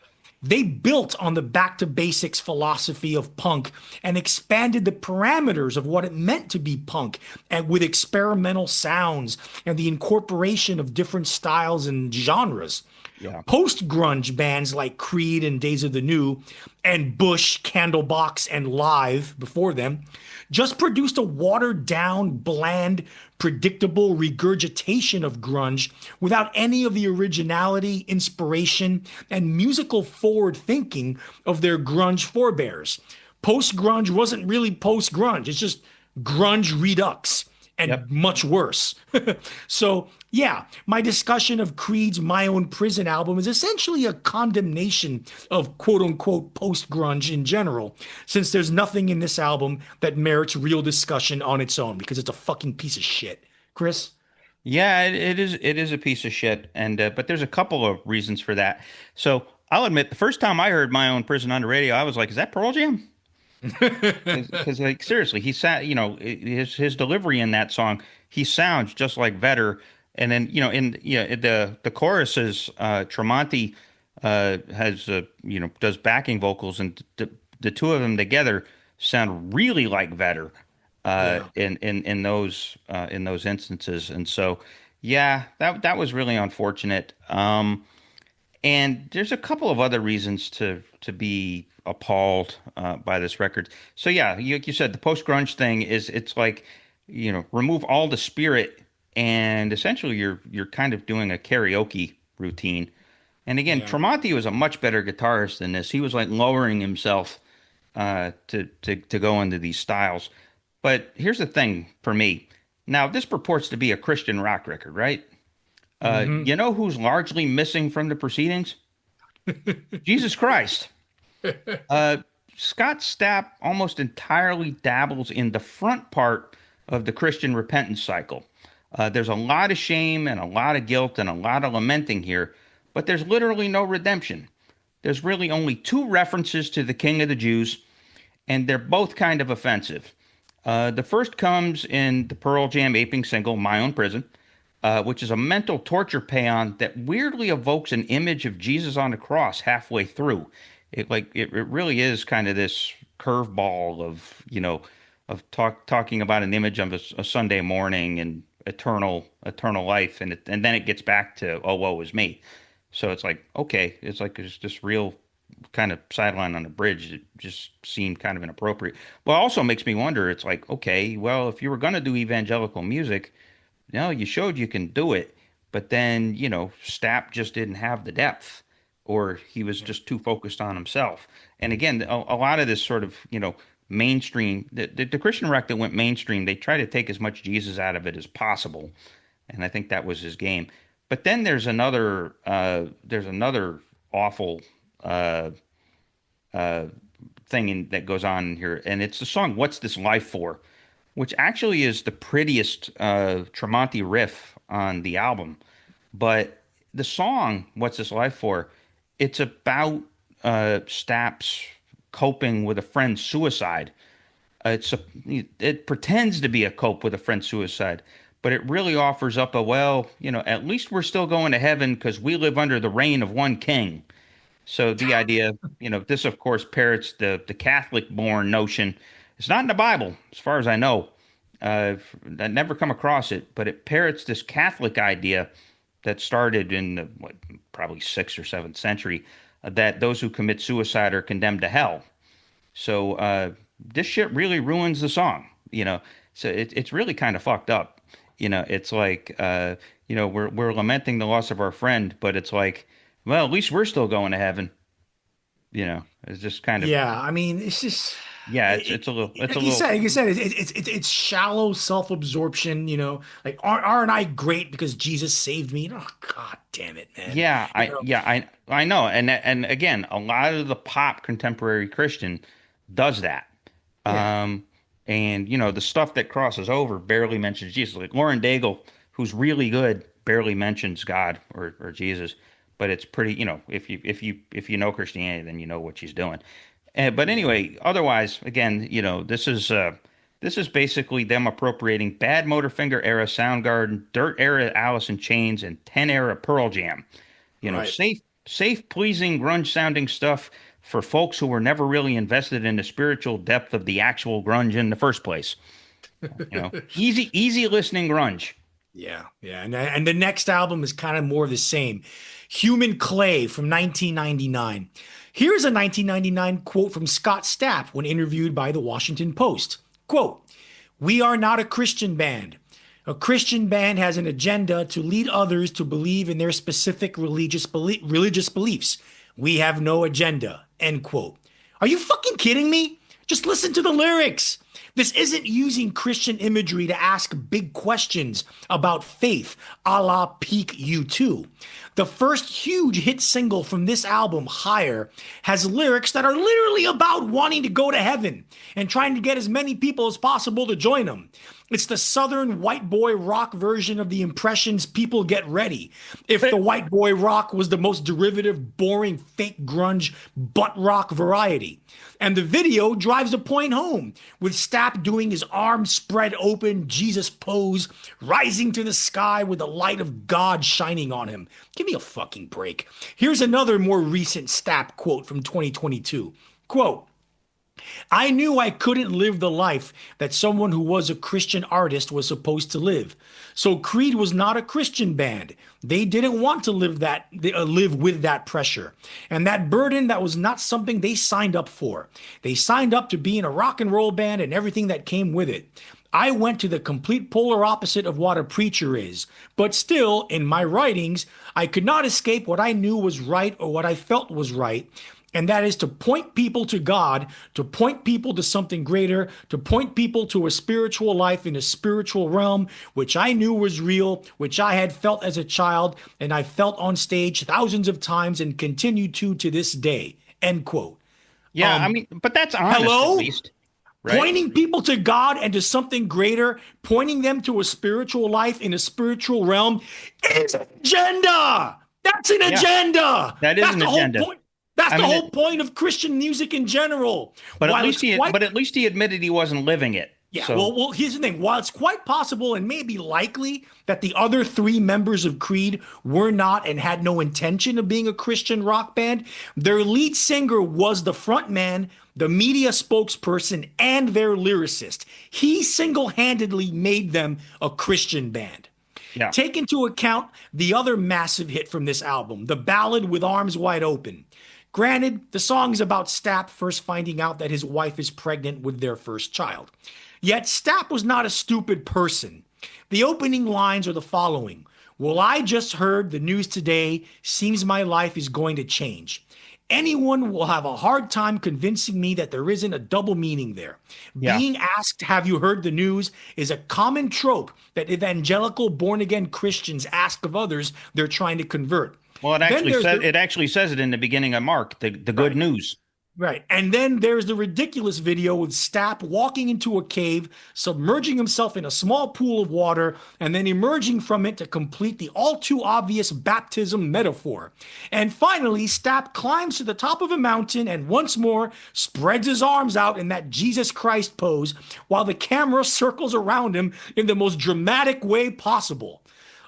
B: they built on the back to basics philosophy of punk and expanded the parameters of what it meant to be punk and with experimental sounds and the incorporation of different styles and genres.
A: Yeah.
B: Post-grunge bands like Creed and Days of the New and Bush, Candlebox, and Live before them just produced a watered-down, bland, predictable regurgitation of grunge without any of the originality, inspiration, and musical forward-thinking of their grunge forebears. Post-grunge wasn't really post-grunge. It's just grunge redux and
A: Yep.
B: much worse. So, yeah, my discussion of Creed's My Own Prison album is essentially a condemnation of quote unquote post grunge in general, since there's nothing in this album that merits real discussion on its own because it's a fucking piece of shit. Chris?
A: Yeah, it is a piece of shit, and but there's a couple of reasons for that. So I'll admit, the first time I heard My Own Prison on the radio, I was like, "Is that Pearl Jam?" Because like seriously, he sat, his delivery in that song, he sounds just like Vedder, and then the choruses, Tremonti has does backing vocals, and the two of them together sound really like Vedder
B: Yeah.
A: in those instances, and so yeah, that was really unfortunate. And there's a couple of other reasons to be appalled by this record. So yeah, you said the post grunge thing is it's like remove all the spirit and essentially you're kind of doing a karaoke routine. And again,
B: Yeah.
A: Tremonti was a much better guitarist than this. He was like lowering himself to go into these styles. But here's the thing for me. Now this purports to be a Christian rock record, right? You know who's largely missing from the proceedings? Jesus Christ. Scott Stapp almost entirely dabbles in the front part of the Christian repentance cycle. There's a lot of shame and a lot of guilt and a lot of lamenting here, but there's literally no redemption. There's really only 2 references to the King of the Jews, and they're both kind of offensive. The first comes in the Pearl Jam aping single, My Own Prison, which is a mental torture paean that weirdly evokes an image of Jesus on the cross halfway through. It really is kind of this curveball of talking about an image of a Sunday morning and eternal life, and then it gets back to oh woe is me. So it's like okay, it's like there's this real kind of sideline on the bridge. It just seemed kind of inappropriate. But also makes me wonder, it's like, okay, well, if you were going to do evangelical music, you showed you can do it, but then, Stapp just didn't have the depth, or he was just too focused on himself. And again, a lot of this sort of, mainstream, the Christian rock that went mainstream, they try to take as much Jesus out of it as possible. And I think that was his game. But then there's another awful uh, thing that goes on here, and it's the song "What's This Life For," which actually is the prettiest Tremonti riff on the album. But the song "What's This Life For," it's about Stapp's coping with a friend's suicide. It pretends to be a cope with a friend's suicide, but it really offers up at least we're still going to heaven because we live under the reign of one king. So the idea, this of course parrots the Catholic-born notion. It's not in the Bible, as far as I know. I've never come across it, but it parrots this Catholic idea that started in the probably 6th or 7th century, that those who commit suicide are condemned to hell. So this shit really ruins the song. So it's really kind of fucked up. It's like we're lamenting the loss of our friend, but it's like, well, at least we're still going to heaven. It's just kind of,
B: Yeah, I mean, it's just
A: yeah, it's a little,
B: like you said, it's shallow self-absorption. Like aren't I great because Jesus saved me? Oh, God damn it, man.
A: yeah,
B: You
A: I
B: know?
A: yeah I know, and again, a lot of the pop contemporary Christian does that.
B: Yeah.
A: Um, and the stuff that crosses over barely mentions Jesus. Like Lauren Daigle, who's really good, barely mentions God or Jesus, but it's pretty. If you know Christianity, then you know what she's doing. But anyway, otherwise, again, this is basically them appropriating bad Motorfinger era Soundgarden, Dirt era Alice in Chains, and 10 era Pearl Jam.
B: Right.
A: Safe, pleasing, grunge sounding stuff for folks who were never really invested in the spiritual depth of the actual grunge in the first place. Easy listening grunge.
B: Yeah, yeah, and the next album is kind of more of the same. Human Clay from 1999. Here's a 1999 quote from Scott Stapp when interviewed by the Washington Post. Quote, "We are not a Christian band. A Christian band has an agenda to lead others to believe in their specific religious beliefs. We have no agenda." End quote. Are you fucking kidding me? Just listen to the lyrics. This isn't using Christian imagery to ask big questions about faith, a la peak U2. The first huge hit single from this album, Higher, has lyrics that are literally about wanting to go to heaven and trying to get as many people as possible to join them. It's the southern white boy rock version of the Impressions' People Get Ready. If the white boy rock was the most derivative, boring, fake grunge butt rock variety. And the video drives the point home, with Stapp doing his arms spread open, Jesus pose, rising to the sky with the light of God shining on him. Give me a fucking break. Here's another more recent Stapp quote from 2022. Quote, "I knew I couldn't live the life that someone who was a Christian artist was supposed to live. So Creed was not a Christian band. They didn't want to live with that pressure. And that burden, that was not something they signed up for. They signed up to be in a rock and roll band and everything that came with it. I went to the complete polar opposite of what a preacher is. But still, in my writings, I could not escape what I knew was right or what I felt was right. And that is to point people to God, to point people to something greater, to point people to a spiritual life in a spiritual realm, which I knew was real, which I had felt as a child, and I felt on stage thousands of times and continue to this day." End quote.
A: Yeah, I mean, but that's honest at
B: Hello?
A: least, right?
B: Pointing people to God and to something greater, pointing them to a spiritual life in a spiritual realm is an agenda. That's an
A: Yeah,
B: agenda.
A: that is
B: That's
A: an
B: the whole
A: agenda.
B: point. That's
A: I
B: the
A: mean,
B: whole point of Christian music in general.
A: but at
B: While
A: least
B: it's quite
A: he admitted he wasn't living it.
B: Yeah,
A: So
B: well, here's the thing. While it's quite possible and maybe likely that the other three members of Creed were not and had no intention of being a Christian rock band, their lead singer was the front man, the media spokesperson, and their lyricist. He single-handedly made them a Christian band.
A: yeah,
B: Take into account the other massive hit from this album, the ballad With Arms Wide Open. Granted, the song is about Stapp first finding out that his wife is pregnant with their first child. Yet Stapp was not a stupid person. The opening lines are the following. Well, I just heard the news today. Seems my life is going to change. Anyone will have a hard time convincing me that there isn't a double meaning there.
A: Yeah.
B: Being asked, have you heard the news, is a common trope that evangelical born-again Christians ask of others they're trying to convert.
A: Well,
B: Then there's
A: it actually says it in the beginning of Mark, the good
B: right.
A: news.
B: Right. And then there's the ridiculous video with Stapp walking into a cave, submerging himself in a small pool of water, and then emerging from it to complete the all too obvious baptism metaphor. And finally, Stapp climbs to the top of a mountain and once more spreads his arms out in that Jesus Christ pose while the camera circles around him in the most dramatic way possible.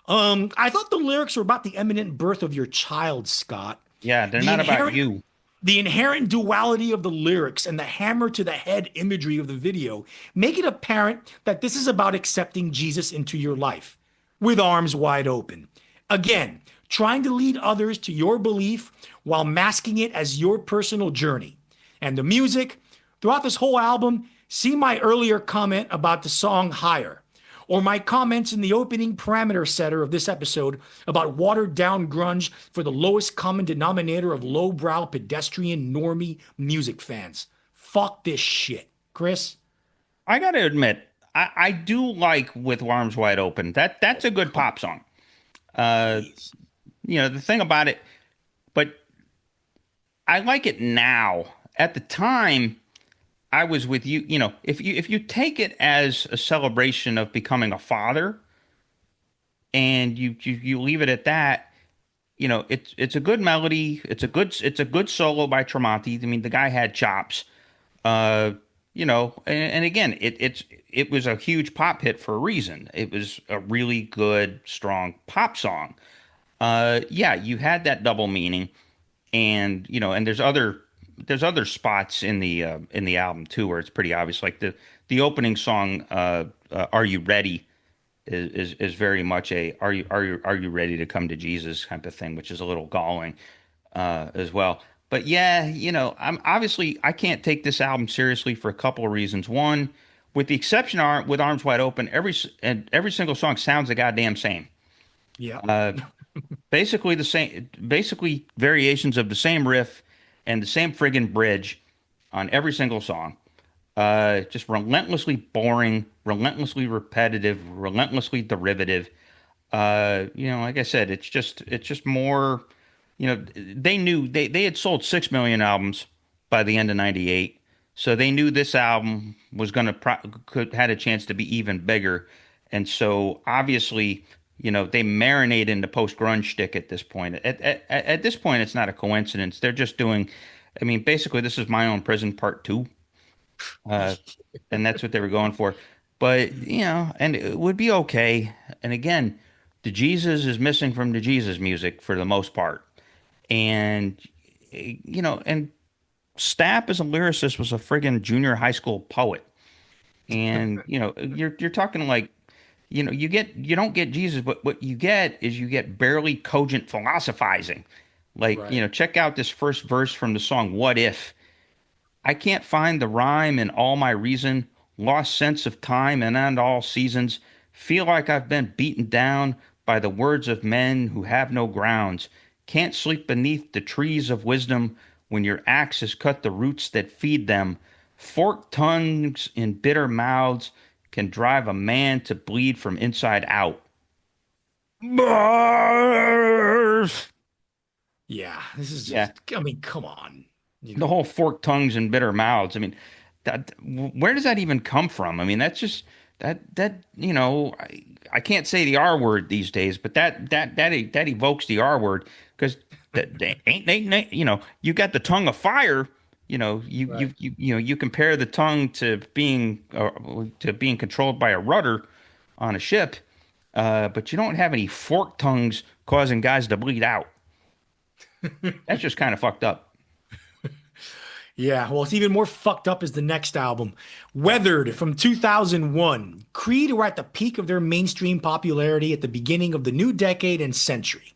B: I thought the lyrics were about the imminent birth of your child, Scott.
A: Yeah, they're not about you.
B: The inherent duality of the lyrics and the hammer to the head imagery of the video make it apparent that this is about accepting Jesus into your life with arms wide open. Again, trying to lead others to your belief while masking it as your personal journey. And the music, throughout this whole album, see my earlier comment about the song Higher, or my comments in the opening parameter setter of this episode about watered-down grunge for the lowest common denominator of lowbrow pedestrian normie music fans. Fuck this shit. Chris?
A: I got to admit, I do like With Arms Wide Open. That's a good pop song. The thing about it, but I like it now. At the time, I was with you. If you take it as a celebration of becoming a father, and you leave it at that, it's a good melody. It's a good solo by Tremonti. I mean, the guy had chops. And again, it was a huge pop hit for a reason. It was a really good, strong pop song. You had that double meaning, and there's other spots in the album too where it's pretty obvious. Like the opening song, "Are You Ready," is very much a "Are you ready to come to Jesus" kind of thing, which is a little galling as well. But I can't take this album seriously for a couple of reasons. One, with the exception of With Arms Wide Open, every single song sounds the goddamn same.
B: Yeah.
A: Basically the same. Basically variations of the same riff and the same friggin' bridge on every single song. Just relentlessly boring, relentlessly repetitive, relentlessly derivative. Like I said, it's just more. They knew they had sold 6 million albums by the end of '98, so they knew this album was had a chance to be even bigger, and so obviously, they marinate in the post-grunge shtick at this point. At this point, it's not a coincidence. They're just doing, basically, this is My Own Prison Part 2. And that's what they were going for. But, and it would be okay. And again, the Jesus is missing from the Jesus music for the most part. And, and Stapp as a lyricist was a friggin' junior high school poet. And, you're talking like, you don't get Jesus, but what you get is you get barely cogent philosophizing. Like, right. Check out this first verse from the song What If? I can't find the rhyme in all my reason, lost sense of time and all seasons, feel like I've been beaten down by the words of men who have no grounds, can't sleep beneath the trees of wisdom when your axe has cut the roots that feed them, forked tongues in bitter mouths can drive a man to bleed from inside out.
B: Yeah, this is just, come on.
A: The whole forked tongues and bitter mouths. Where does that even come from? That's just that I can't say the R word these days, but that evokes the R word because you got the tongue of fire. You compare the tongue to being controlled by a rudder on a ship, but you don't have any forked tongues causing guys to bleed out. That's just kind of fucked up.
B: Yeah, well, it's even more fucked up is the next album, Weathered from 2001. Creed were at the peak of their mainstream popularity at the beginning of the new decade and century.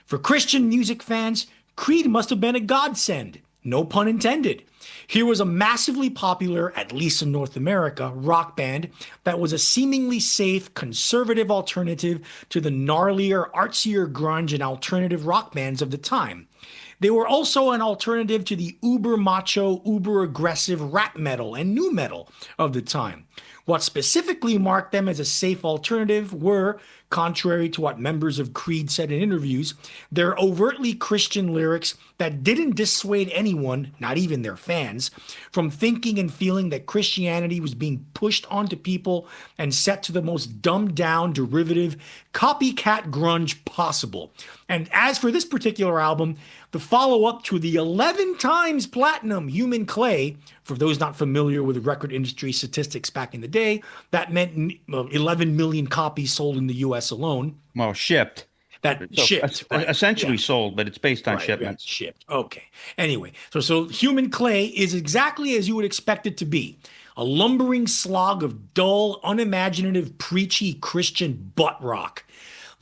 B: For Christian music fans, Creed must have been a godsend. No pun intended. Here was a massively popular, at least in North America, rock band that was a seemingly safe, conservative alternative to the gnarlier, artsier grunge and alternative rock bands of the time. They were also an alternative to the uber macho, uber aggressive rap metal and nu metal of the time. What specifically marked them as a safe alternative were, contrary to what members of Creed said in interviews, their overtly Christian lyrics that didn't dissuade anyone, not even their fans, from thinking and feeling that Christianity was being pushed onto people and set to the most dumbed down, derivative, copycat grunge possible. And as for this particular album, the follow-up to the 11 times platinum Human Clay, for those not familiar with record industry statistics back in the day, that meant 11 million copies sold in the US alone.
A: Well, shipped.
B: That
A: So
B: shipped. Right.
A: essentially
B: Yeah.
A: sold, but it's based on
B: Right,
A: shipments.
B: shipped. Okay. Anyway, so Human Clay is exactly as you would expect it to be. A lumbering slog of dull, unimaginative, preachy Christian butt rock.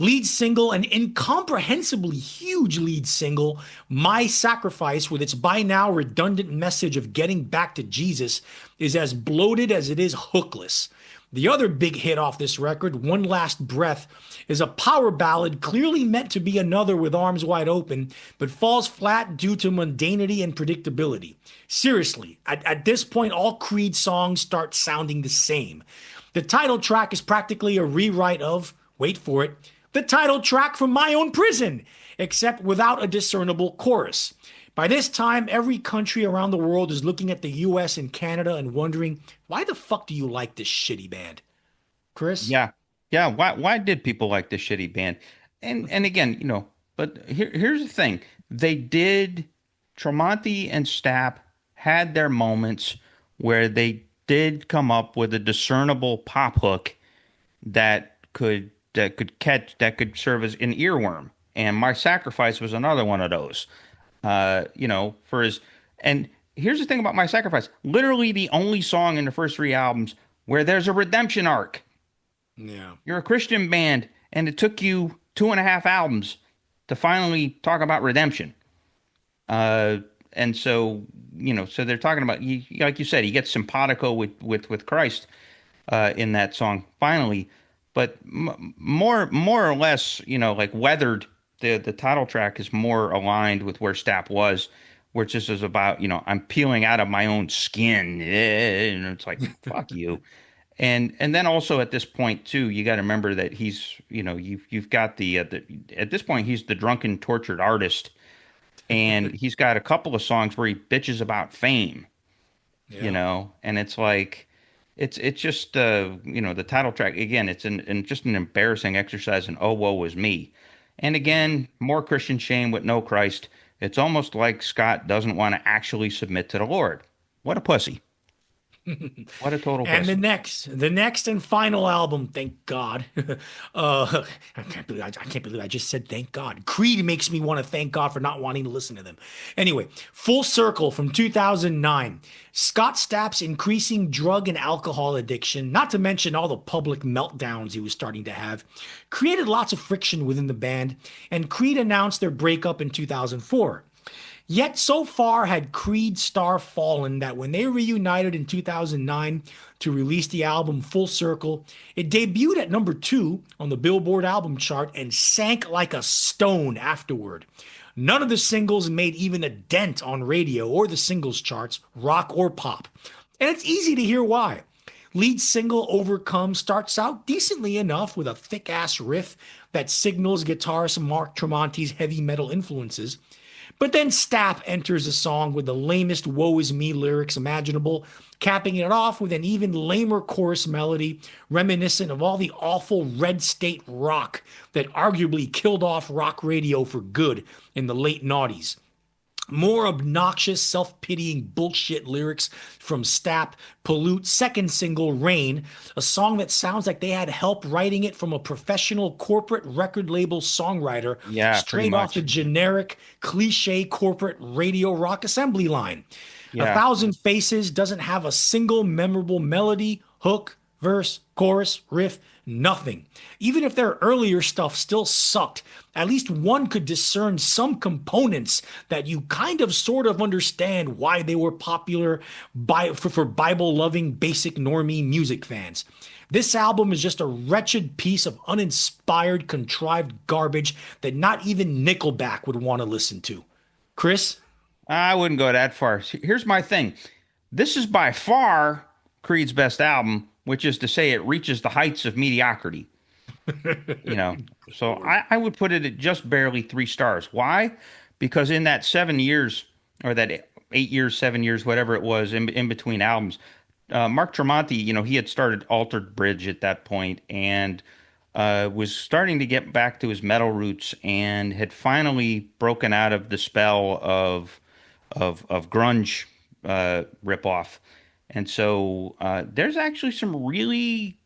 B: Lead single, an incomprehensibly huge lead single, My Sacrifice, with its by now redundant message of getting back to Jesus, is as bloated as it is hookless. The other big hit off this record, One Last Breath, is a power ballad clearly meant to be another with arms wide open, but falls flat due to mundanity and predictability. Seriously, at this point, all Creed songs start sounding the same. The title track is practically a rewrite of, wait for it, the title track from My Own Prison, except without a discernible chorus. By this time, every country around the world is looking at the US and Canada and wondering, why the fuck do you like this shitty band? Chris?
A: Yeah. Yeah. Why did people like this shitty band? And again, but here's the thing. They did Tremonti and Stapp had their moments where they did come up with a discernible pop hook that could serve as an earworm. And My Sacrifice was another one of those. And here's the thing about My Sacrifice, literally the only song in the first three albums where there's a redemption arc.
B: Yeah.
A: You're a Christian band, and it took you 2.5 albums to finally talk about redemption. And so, so they're talking about, like you said, he gets simpatico with Christ in that song finally, but more or less, like Weathered, the title track is more aligned with where Stapp was, which just is about, I'm peeling out of my own skin, and it's like, fuck you. And then also at this point too, you got to remember that he's, you've got the at this point he's the drunken tortured artist, and he's got a couple of songs where he bitches about fame, and it's like, it's just the title track again. It's just an embarrassing exercise in oh woe is me, and again more Christian shame with no Christ. It's almost like Scott doesn't want to actually submit to the Lord. What a pussy. What a total
B: And
A: pussy.
B: the next and final album, thank God. I can't believe I just said thank God. Creed makes me want to thank God for not wanting to listen to them. Anyway, Full Circle from 2009. Scott Stapp's increasing drug and alcohol addiction, not to mention all the public meltdowns he was starting to have, created lots of friction within the band, and Creed announced their breakup in 2004. Yet so far had Creed's star fallen that when they reunited in 2009 to release the album Full Circle, it debuted at number 2 on the Billboard album chart and sank like a stone afterward. None of the singles made even a dent on radio or the singles charts, rock or pop. And it's easy to hear why. Lead single Overcome starts out decently enough with a thick-ass riff that signals guitarist Mark Tremonti's heavy metal influences. But then Stapp enters the song with the lamest woe is me lyrics imaginable, capping it off with an even lamer chorus melody reminiscent of all the awful red state rock that arguably killed off rock radio for good in the late noughties. More obnoxious, self-pitying bullshit lyrics from Stapp pollute second single Rain, a song that sounds like they had help writing it from a professional corporate record label songwriter,
A: Yeah,
B: straight off the generic, cliche corporate radio rock assembly line.
A: Yeah.
B: 1,000 Faces doesn't have a single memorable melody, hook, verse, chorus, riff, Nothing. Even if their earlier stuff still sucked, at least one could discern some components that you kind of sort of understand why they were popular for Bible-loving basic normie music fans. This album is just a wretched piece of uninspired, contrived garbage that not even Nickelback would want to listen to. Chris?
A: I wouldn't go that far. Here's my thing. This is by far Creed's best album, which is to say it reaches the heights of mediocrity. You know, so I would put it at just barely 3 stars. Why? Because in that 7 years, or that 8 years, 7 years, whatever it was, in between albums, Mark Tremonti, he had started Altered Bridge at that point and was starting to get back to his metal roots and had finally broken out of the spell of grunge ripoff. And so there's actually some really,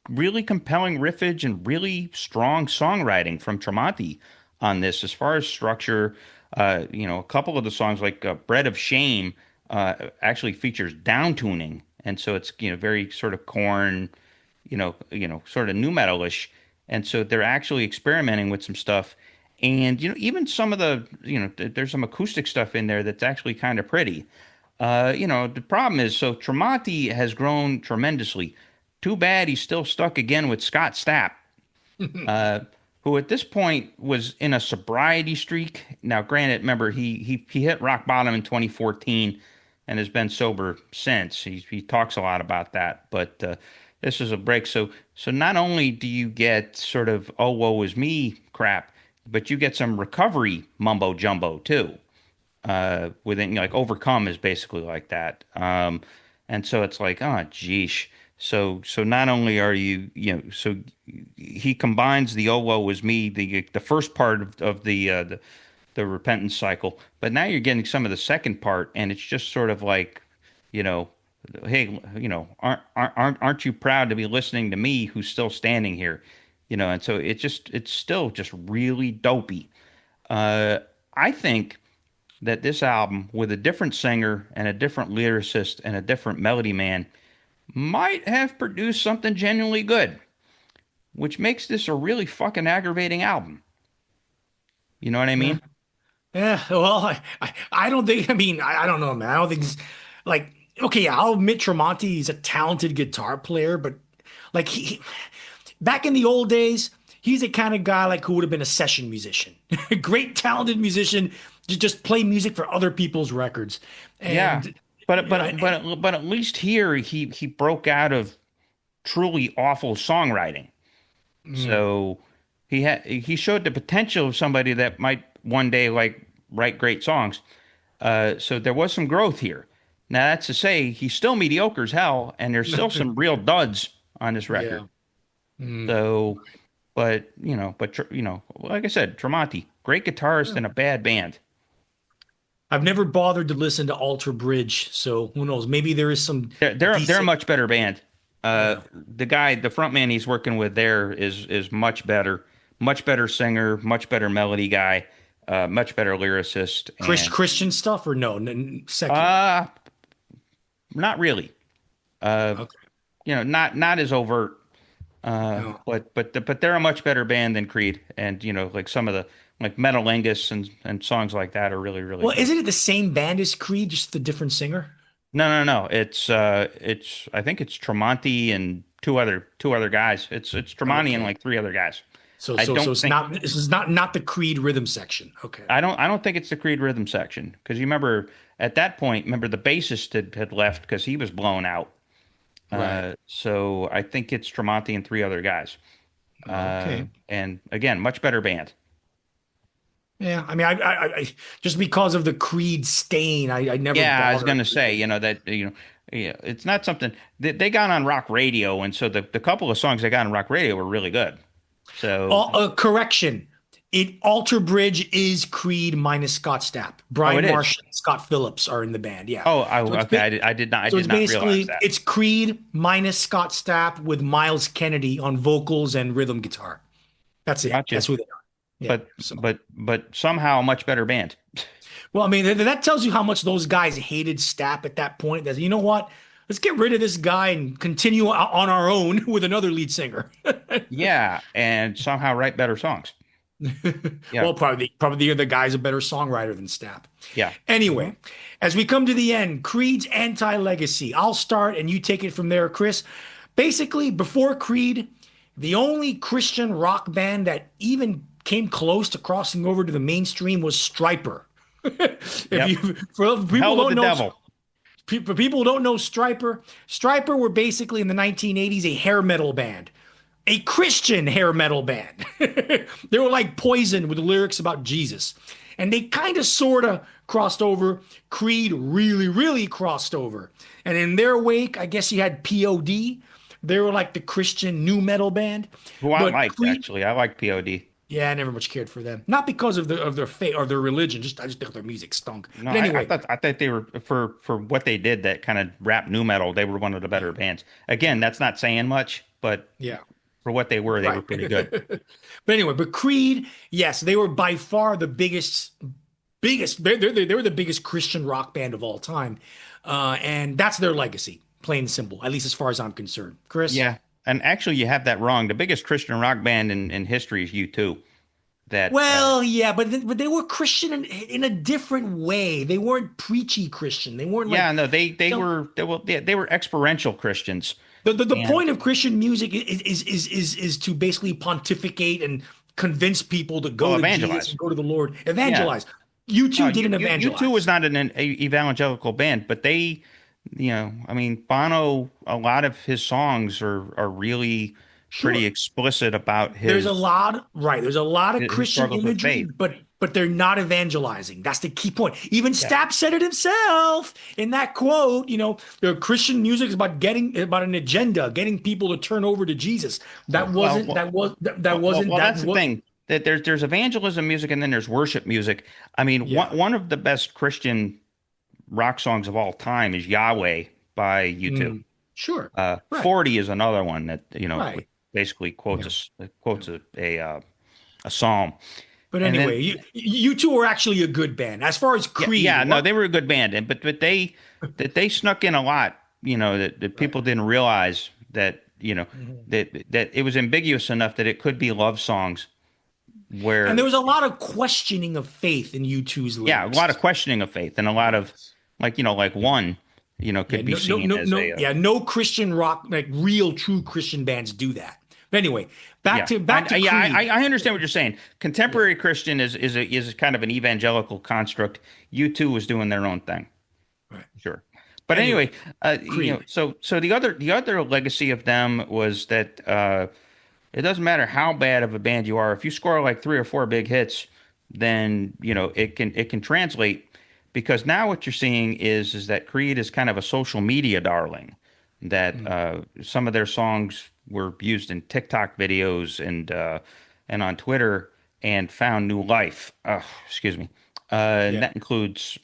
A: really compelling riffage and really strong songwriting from Tremonti on this. As far as structure, a couple of the songs like Bread of Shame actually features downtuning. And so it's, very sort of corn, sort of nu metalish. And so they're actually experimenting with some stuff. And, even some of the, there's some acoustic stuff in there that's actually kind of pretty. The problem is, so Tremonti has grown tremendously. Too bad he's still stuck again with Scott Stapp, who at this point was in a sobriety streak. Now, granted, remember, he hit rock bottom in 2014 and has been sober since. He talks a lot about that, but this is a break. So not only do you get sort of, oh, woe is me crap, but you get some recovery mumbo jumbo too. Within, like, Overcome is basically like that. And so it's like, oh, geesh. So not only are so he combines the oh, woe is me, the first part of the repentance cycle, but now you're getting some of the second part, and it's just sort of like, hey, aren't you proud to be listening to me who's still standing here? And so it's still just really dopey. I think that this album, with a different singer and a different lyricist and a different melody man, might have produced something genuinely good, which makes this a really fucking aggravating album. You know what I mean?
B: Yeah, well, I don't think, I don't know, man. I don't think it's like, okay, yeah, I'll admit Tremonti, he's a talented guitar player, but like back in the old days, he's the kind of guy like who would have been a session musician, a great talented musician, to just play music for other people's records. And,
A: yeah, but at least here he broke out of truly awful songwriting. So he showed the potential of somebody that might one day like write great songs. So there was some growth here. Now that's to say he's still mediocre as hell, and there's still some real duds on this record.
B: Yeah.
A: So, but like I said, Tremonti, great guitarist in a bad band.
B: I've never bothered to listen to Alter Bridge, so who knows? Maybe there is some.
A: They're a much better band. The front man he's working with there is much better singer, much better melody guy, much better lyricist.
B: Christian stuff or no? Secular?
A: Not really.
B: Okay.
A: Not as overt.
B: No.
A: But they're a much better band than Creed, and like some of the like Metalingus and songs like that are really, really
B: Well,
A: good.
B: isn't it the same band as Creed, just the different singer?
A: No. It's I think it's Tremonti and two other guys. It's Tremonti and like 3 other guys.
B: So
A: I don't
B: it's
A: think,
B: not, this is not the Creed rhythm section. Okay.
A: I don't think it's the Creed rhythm section, because you remember at that point, the bassist had left because he was blown out.
B: Right.
A: So I think it's Tremonti and 3 other guys.
B: Okay.
A: And again, much better band.
B: Yeah, I just because of the Creed stain, I never.
A: Yeah, I was
B: bothered.
A: going to say, it's not something they got on rock radio, and so the couple of songs they got on rock radio were really good. So
B: Correction. Alter Bridge is Creed minus Scott Stapp. Brian Marsh and Scott Phillips are in the band. Yeah.
A: Okay. I did not realize that.
B: It's Creed minus Scott Stapp with Miles Kennedy on vocals and rhythm guitar. That's it.
A: Gotcha.
B: That's who they are. Yeah,
A: but somehow a much better band.
B: Well, that tells you how much those guys hated Stapp at that point. That, you know what? Let's get rid of this guy and continue on our own with another lead singer.
A: Yeah, and somehow write better songs. Yeah,
B: Well, probably the other guy's a better songwriter than Stapp.
A: yeah. Hmm.
B: Anyway, as we come to the end, Creed's anti-legacy. I'll start and you take it from there, Chris. Basically, before Creed, the only Christian rock band that even came close to crossing over to the mainstream was Stryper. If
A: Yep.
B: you for people
A: Hell
B: who
A: with
B: don't
A: the
B: know
A: devil.
B: for people who don't know Stryper were basically in the 1980s a hair metal band, a Christian hair metal band. They were like Poison with lyrics about Jesus. And they kind of sort of crossed over. Creed really, really crossed over. And in their wake, I guess you had POD. They were like the Christian new metal band.
A: Who I
B: But
A: liked
B: Creed,
A: actually. I like POD.
B: yeah, I never much cared for them. Not because of their faith or their religion. I just think their music stunk.
A: No,
B: But anyway,
A: I thought they were for what they did, that kind of rap new metal. They were one of the better bands. Again, that's not saying much, but
B: yeah.
A: for what they were
B: Right.
A: pretty good.
B: But anyway, but Creed, yes, they were by far the biggest. They were the biggest Christian rock band of all time, and that's their legacy, plain and simple. At least as far as I'm concerned, Chris.
A: Yeah, and actually, you have that wrong. The biggest Christian rock band in history is U2. That
B: Well, yeah, but they were Christian in a different way. They weren't preachy Christian. They weren't like
A: yeah, no, they
B: you know,
A: were they were experiential Christians.
B: the
A: And
B: point of Christian music is to basically pontificate and convince people to go
A: well,
B: to Jesus
A: evangelize.
B: and go to the Lord,
A: Yeah,
B: evangelize. You
A: no,
B: two didn't
A: U2 was
B: evangelize.
A: not an evangelical band, but they, I mean, Bono. A lot of his songs are really pretty
B: Sure.
A: explicit about
B: There's a lot, right? There's a lot of
A: his
B: Christian
A: struggles with
B: imagery,
A: faith.
B: but they're not evangelizing. That's the key point. Even
A: Yeah.
B: Stapp said it himself in that quote. The Christian music is about an agenda, getting people to turn over to Jesus. That
A: Well,
B: wasn't
A: well,
B: that was that wasn't that
A: that's the
B: was
A: thing. That there's evangelism music and then there's worship music. I mean,
B: yeah.
A: one of the best Christian rock songs of all time is Yahweh by U2.
B: Mm, sure. Right.
A: 40 is another one that,
B: Right.
A: basically
B: Yeah.
A: quotes a psalm.
B: But
A: And then
B: anyway, you two are actually a good band. As far as
A: yeah,
B: Creed,
A: yeah, no,
B: what?
A: they were a good band, and but they snuck in a lot, that
B: Right.
A: people didn't realize that,
B: Mhm.
A: that it was ambiguous enough that it could be love songs
B: And there
A: where
B: was a lot of questioning of faith in U2's
A: yeah, a lot of
B: lyrics.
A: questioning of faith and a lot of
B: Yes.
A: like
B: Yeah.
A: one,
B: Yeah,
A: could be
B: no, no,
A: seen
B: no,
A: as
B: no. Yeah, no Christian rock, like real, true Christian bands do that. But anyway,
A: yeah.
B: back to
A: Yeah,
B: Creed.
A: I understand what you're saying.
B: Yeah,
A: Contemporary Christian is kind of an evangelical construct. U2 was doing their own thing.
B: right.
A: Sure. But anyway,
B: Anyway, Creed.
A: so the other legacy of them was that it doesn't matter how bad of a band you are. If you score like three or four big hits, then it can translate, because now what you're seeing is that Creed is kind of a social media darling. That
B: Mm,
A: some of their songs were used in TikTok videos and on Twitter and found new life. Excuse me. And
B: yeah.
A: that includes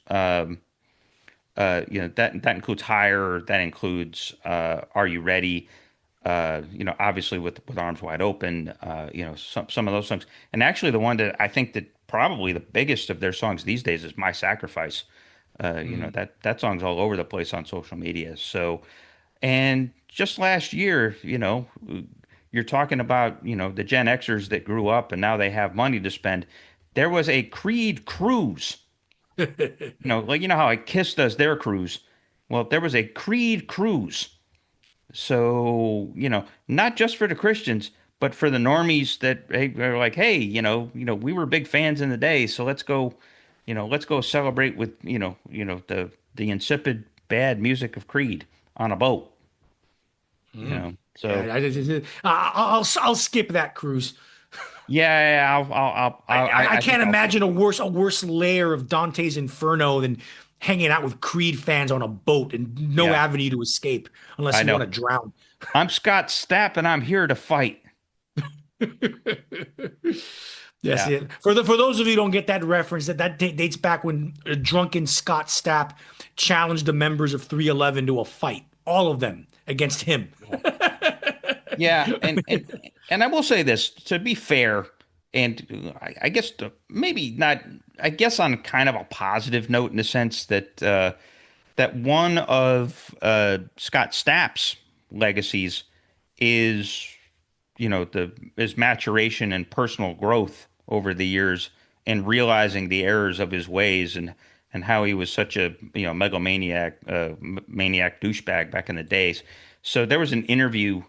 A: that includes Higher. That includes Are You Ready? Obviously with Arms Wide Open. Some of those songs, and actually the one that I think that probably the biggest of their songs these days is My Sacrifice.
B: Mm,
A: That song's all over the place on social media. So, and just last year, you're talking about the Gen Xers that grew up and now they have money to spend. There was a Creed cruise. Like how like Kiss does their cruise. Well, there was a Creed cruise. So, not just for the Christians, but for the normies that hey, are like, hey, we were big fans in the day, so let's go celebrate with, the insipid bad music of Creed on a boat.
B: mm.
A: So
B: I'll skip that cruise.
A: yeah,
B: I
A: I think
B: can't
A: I'll skip
B: imagine
A: it.
B: a worse layer of Dante's Inferno than hanging out with Creed fans on a boat and no
A: Yeah,
B: avenue to escape unless
A: I
B: you want
A: know.
B: to drown.
A: I'm Scott Stapp and I'm here to fight.
B: Yes,
A: Yeah.
B: yeah. For those of you who don't get that reference, that dates back when a drunken Scott Stapp challenged the members of 311 to a fight, all of them against him.
A: Yeah, and I will say this to be fair, and I guess maybe not. I guess on kind of a positive note in the sense that that one of Scott Stapp's legacies is, is maturation and personal growth over the years, and realizing the errors of his ways, and how he was such a megalomaniac, maniac douchebag back in the days. So there was an interview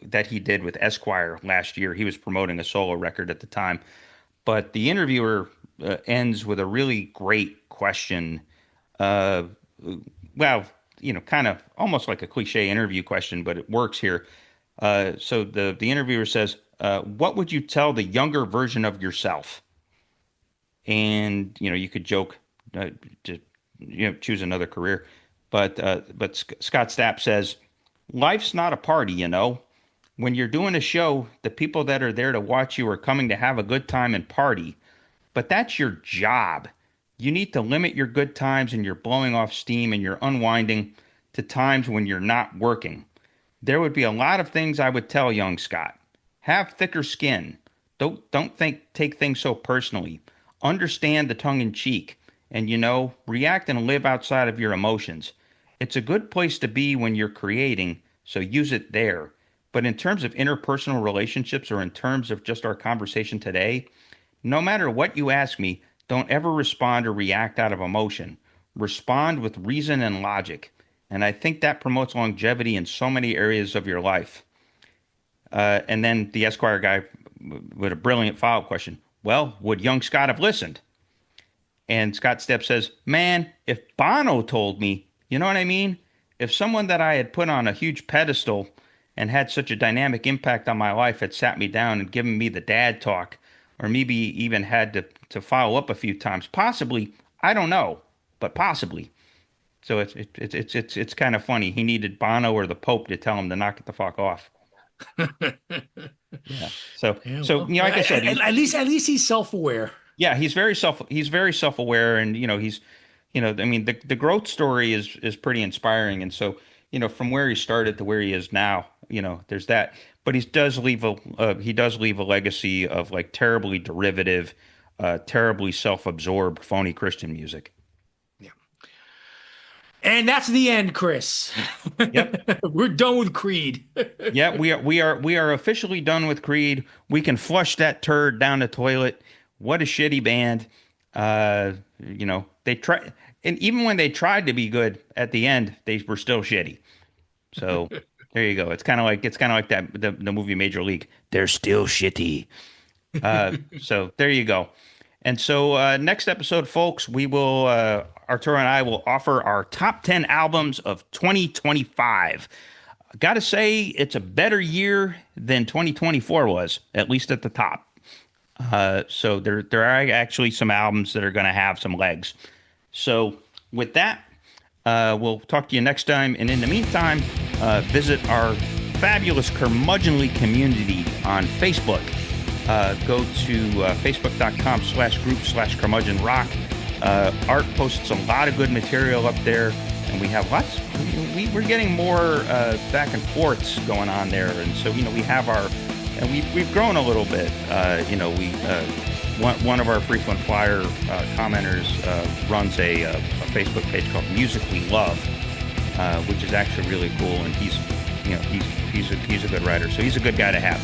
A: that he did with Esquire last year. He was promoting a solo record at the time, but the interviewer ends with a really great question. Well, kind of almost like a cliche interview question, but it works here. So the interviewer says, "What would you tell the younger version of yourself?" And you could joke, to choose another career, but Scott Stapp says, "Life's not a party, When you're doing a show, the people that are there to watch you are coming to have a good time and party, but that's your job. You need to limit your good times and your blowing off steam and your unwinding to times when you're not working. There would be a lot of things I would tell young Scott. Have thicker skin. Don't take things so personally. Understand the tongue in cheek, and react and live outside of your emotions. It's a good place to be when you're creating, so use it there. But in terms of interpersonal relationships, or in terms of just our conversation today, no matter what you ask me, don't ever respond or react out of emotion. Respond with reason and logic. And I think that promotes longevity in so many areas of your life." And then the Esquire guy with a brilliant follow-up question. "Well, would young Scott have listened?" And Scott Stapp says, "Man, if Bono told me, you know what I mean? If someone that I had put on a huge pedestal and had such a dynamic impact on my life had sat me down and given me the dad talk, or maybe even had to follow up a few times, possibly, I don't know, but possibly." So it's kind of funny. He needed Bono or the Pope to tell him to knock it the fuck off. Yeah. So like I said,
B: at least he's self-aware.
A: Yeah, he's very self-aware, and he's, I mean, the growth story is pretty inspiring, and so from where he started to where he is now, there's that. But he does leave a legacy of like terribly derivative, terribly self-absorbed, phony Christian music.
B: Yeah. And that's the end, Chris.
A: Yep.
B: We're done with Creed.
A: Yeah, we are officially done with Creed. We can flush that turd down the toilet. What a shitty band. They try, and even when they tried to be good at the end, they were still shitty. So there you go. It's kind of like that the movie Major League. They're still shitty. So there you go. And so next episode, folks, we will Arturo and I will offer our top 10 albums of 2025. Got to say, it's a better year than 2024 was, at least at the top. So there are actually some albums that are going to have some legs. So with that, we'll talk to you next time. And in the meantime, visit our fabulous curmudgeonly community on Facebook. Go to facebook.com/group/curmudgeonrock. Art posts a lot of good material up there, and we have lots. We're getting more back and forths going on there, and so we have our, and we've grown a little bit. One of our frequent flyer commenters runs a Facebook page called Music We Love, which is actually really cool, and he's a good writer, so he's a good guy to have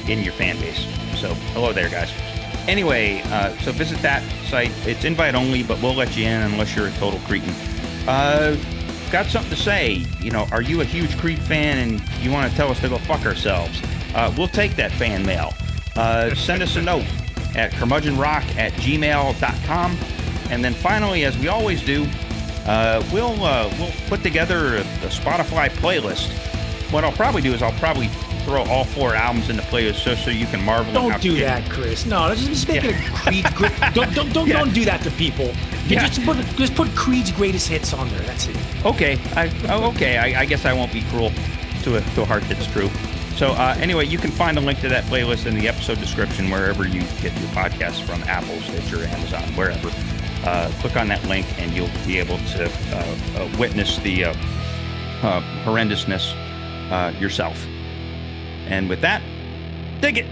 A: in your fan base. So hello there, guys. Anyway, so visit that site. It's invite only, but we'll let you in unless you're a total cretin. Got something to say? Are you a huge Creed fan and you want to tell us to go fuck ourselves? We'll take that fan mail. Send us a note at curmudgeonrock@gmail.com. And then finally, as we always do, we'll put together a Spotify playlist. What I'll probably do is I'll probably throw all 4 albums in the playlist so you can marvel.
B: Don't do that, Chris. No, just make it a Creed. Don't do that to people. Just put Creed's greatest hits on there. That's it. Okay. I guess I won't be cruel to a heart that's true. So anyway, you can find a link to that playlist in the episode description wherever you get your podcasts from, Apple, Stitcher, Amazon, wherever. Click on that link and you'll be able to witness the horrendousness yourself. And with that, dig it!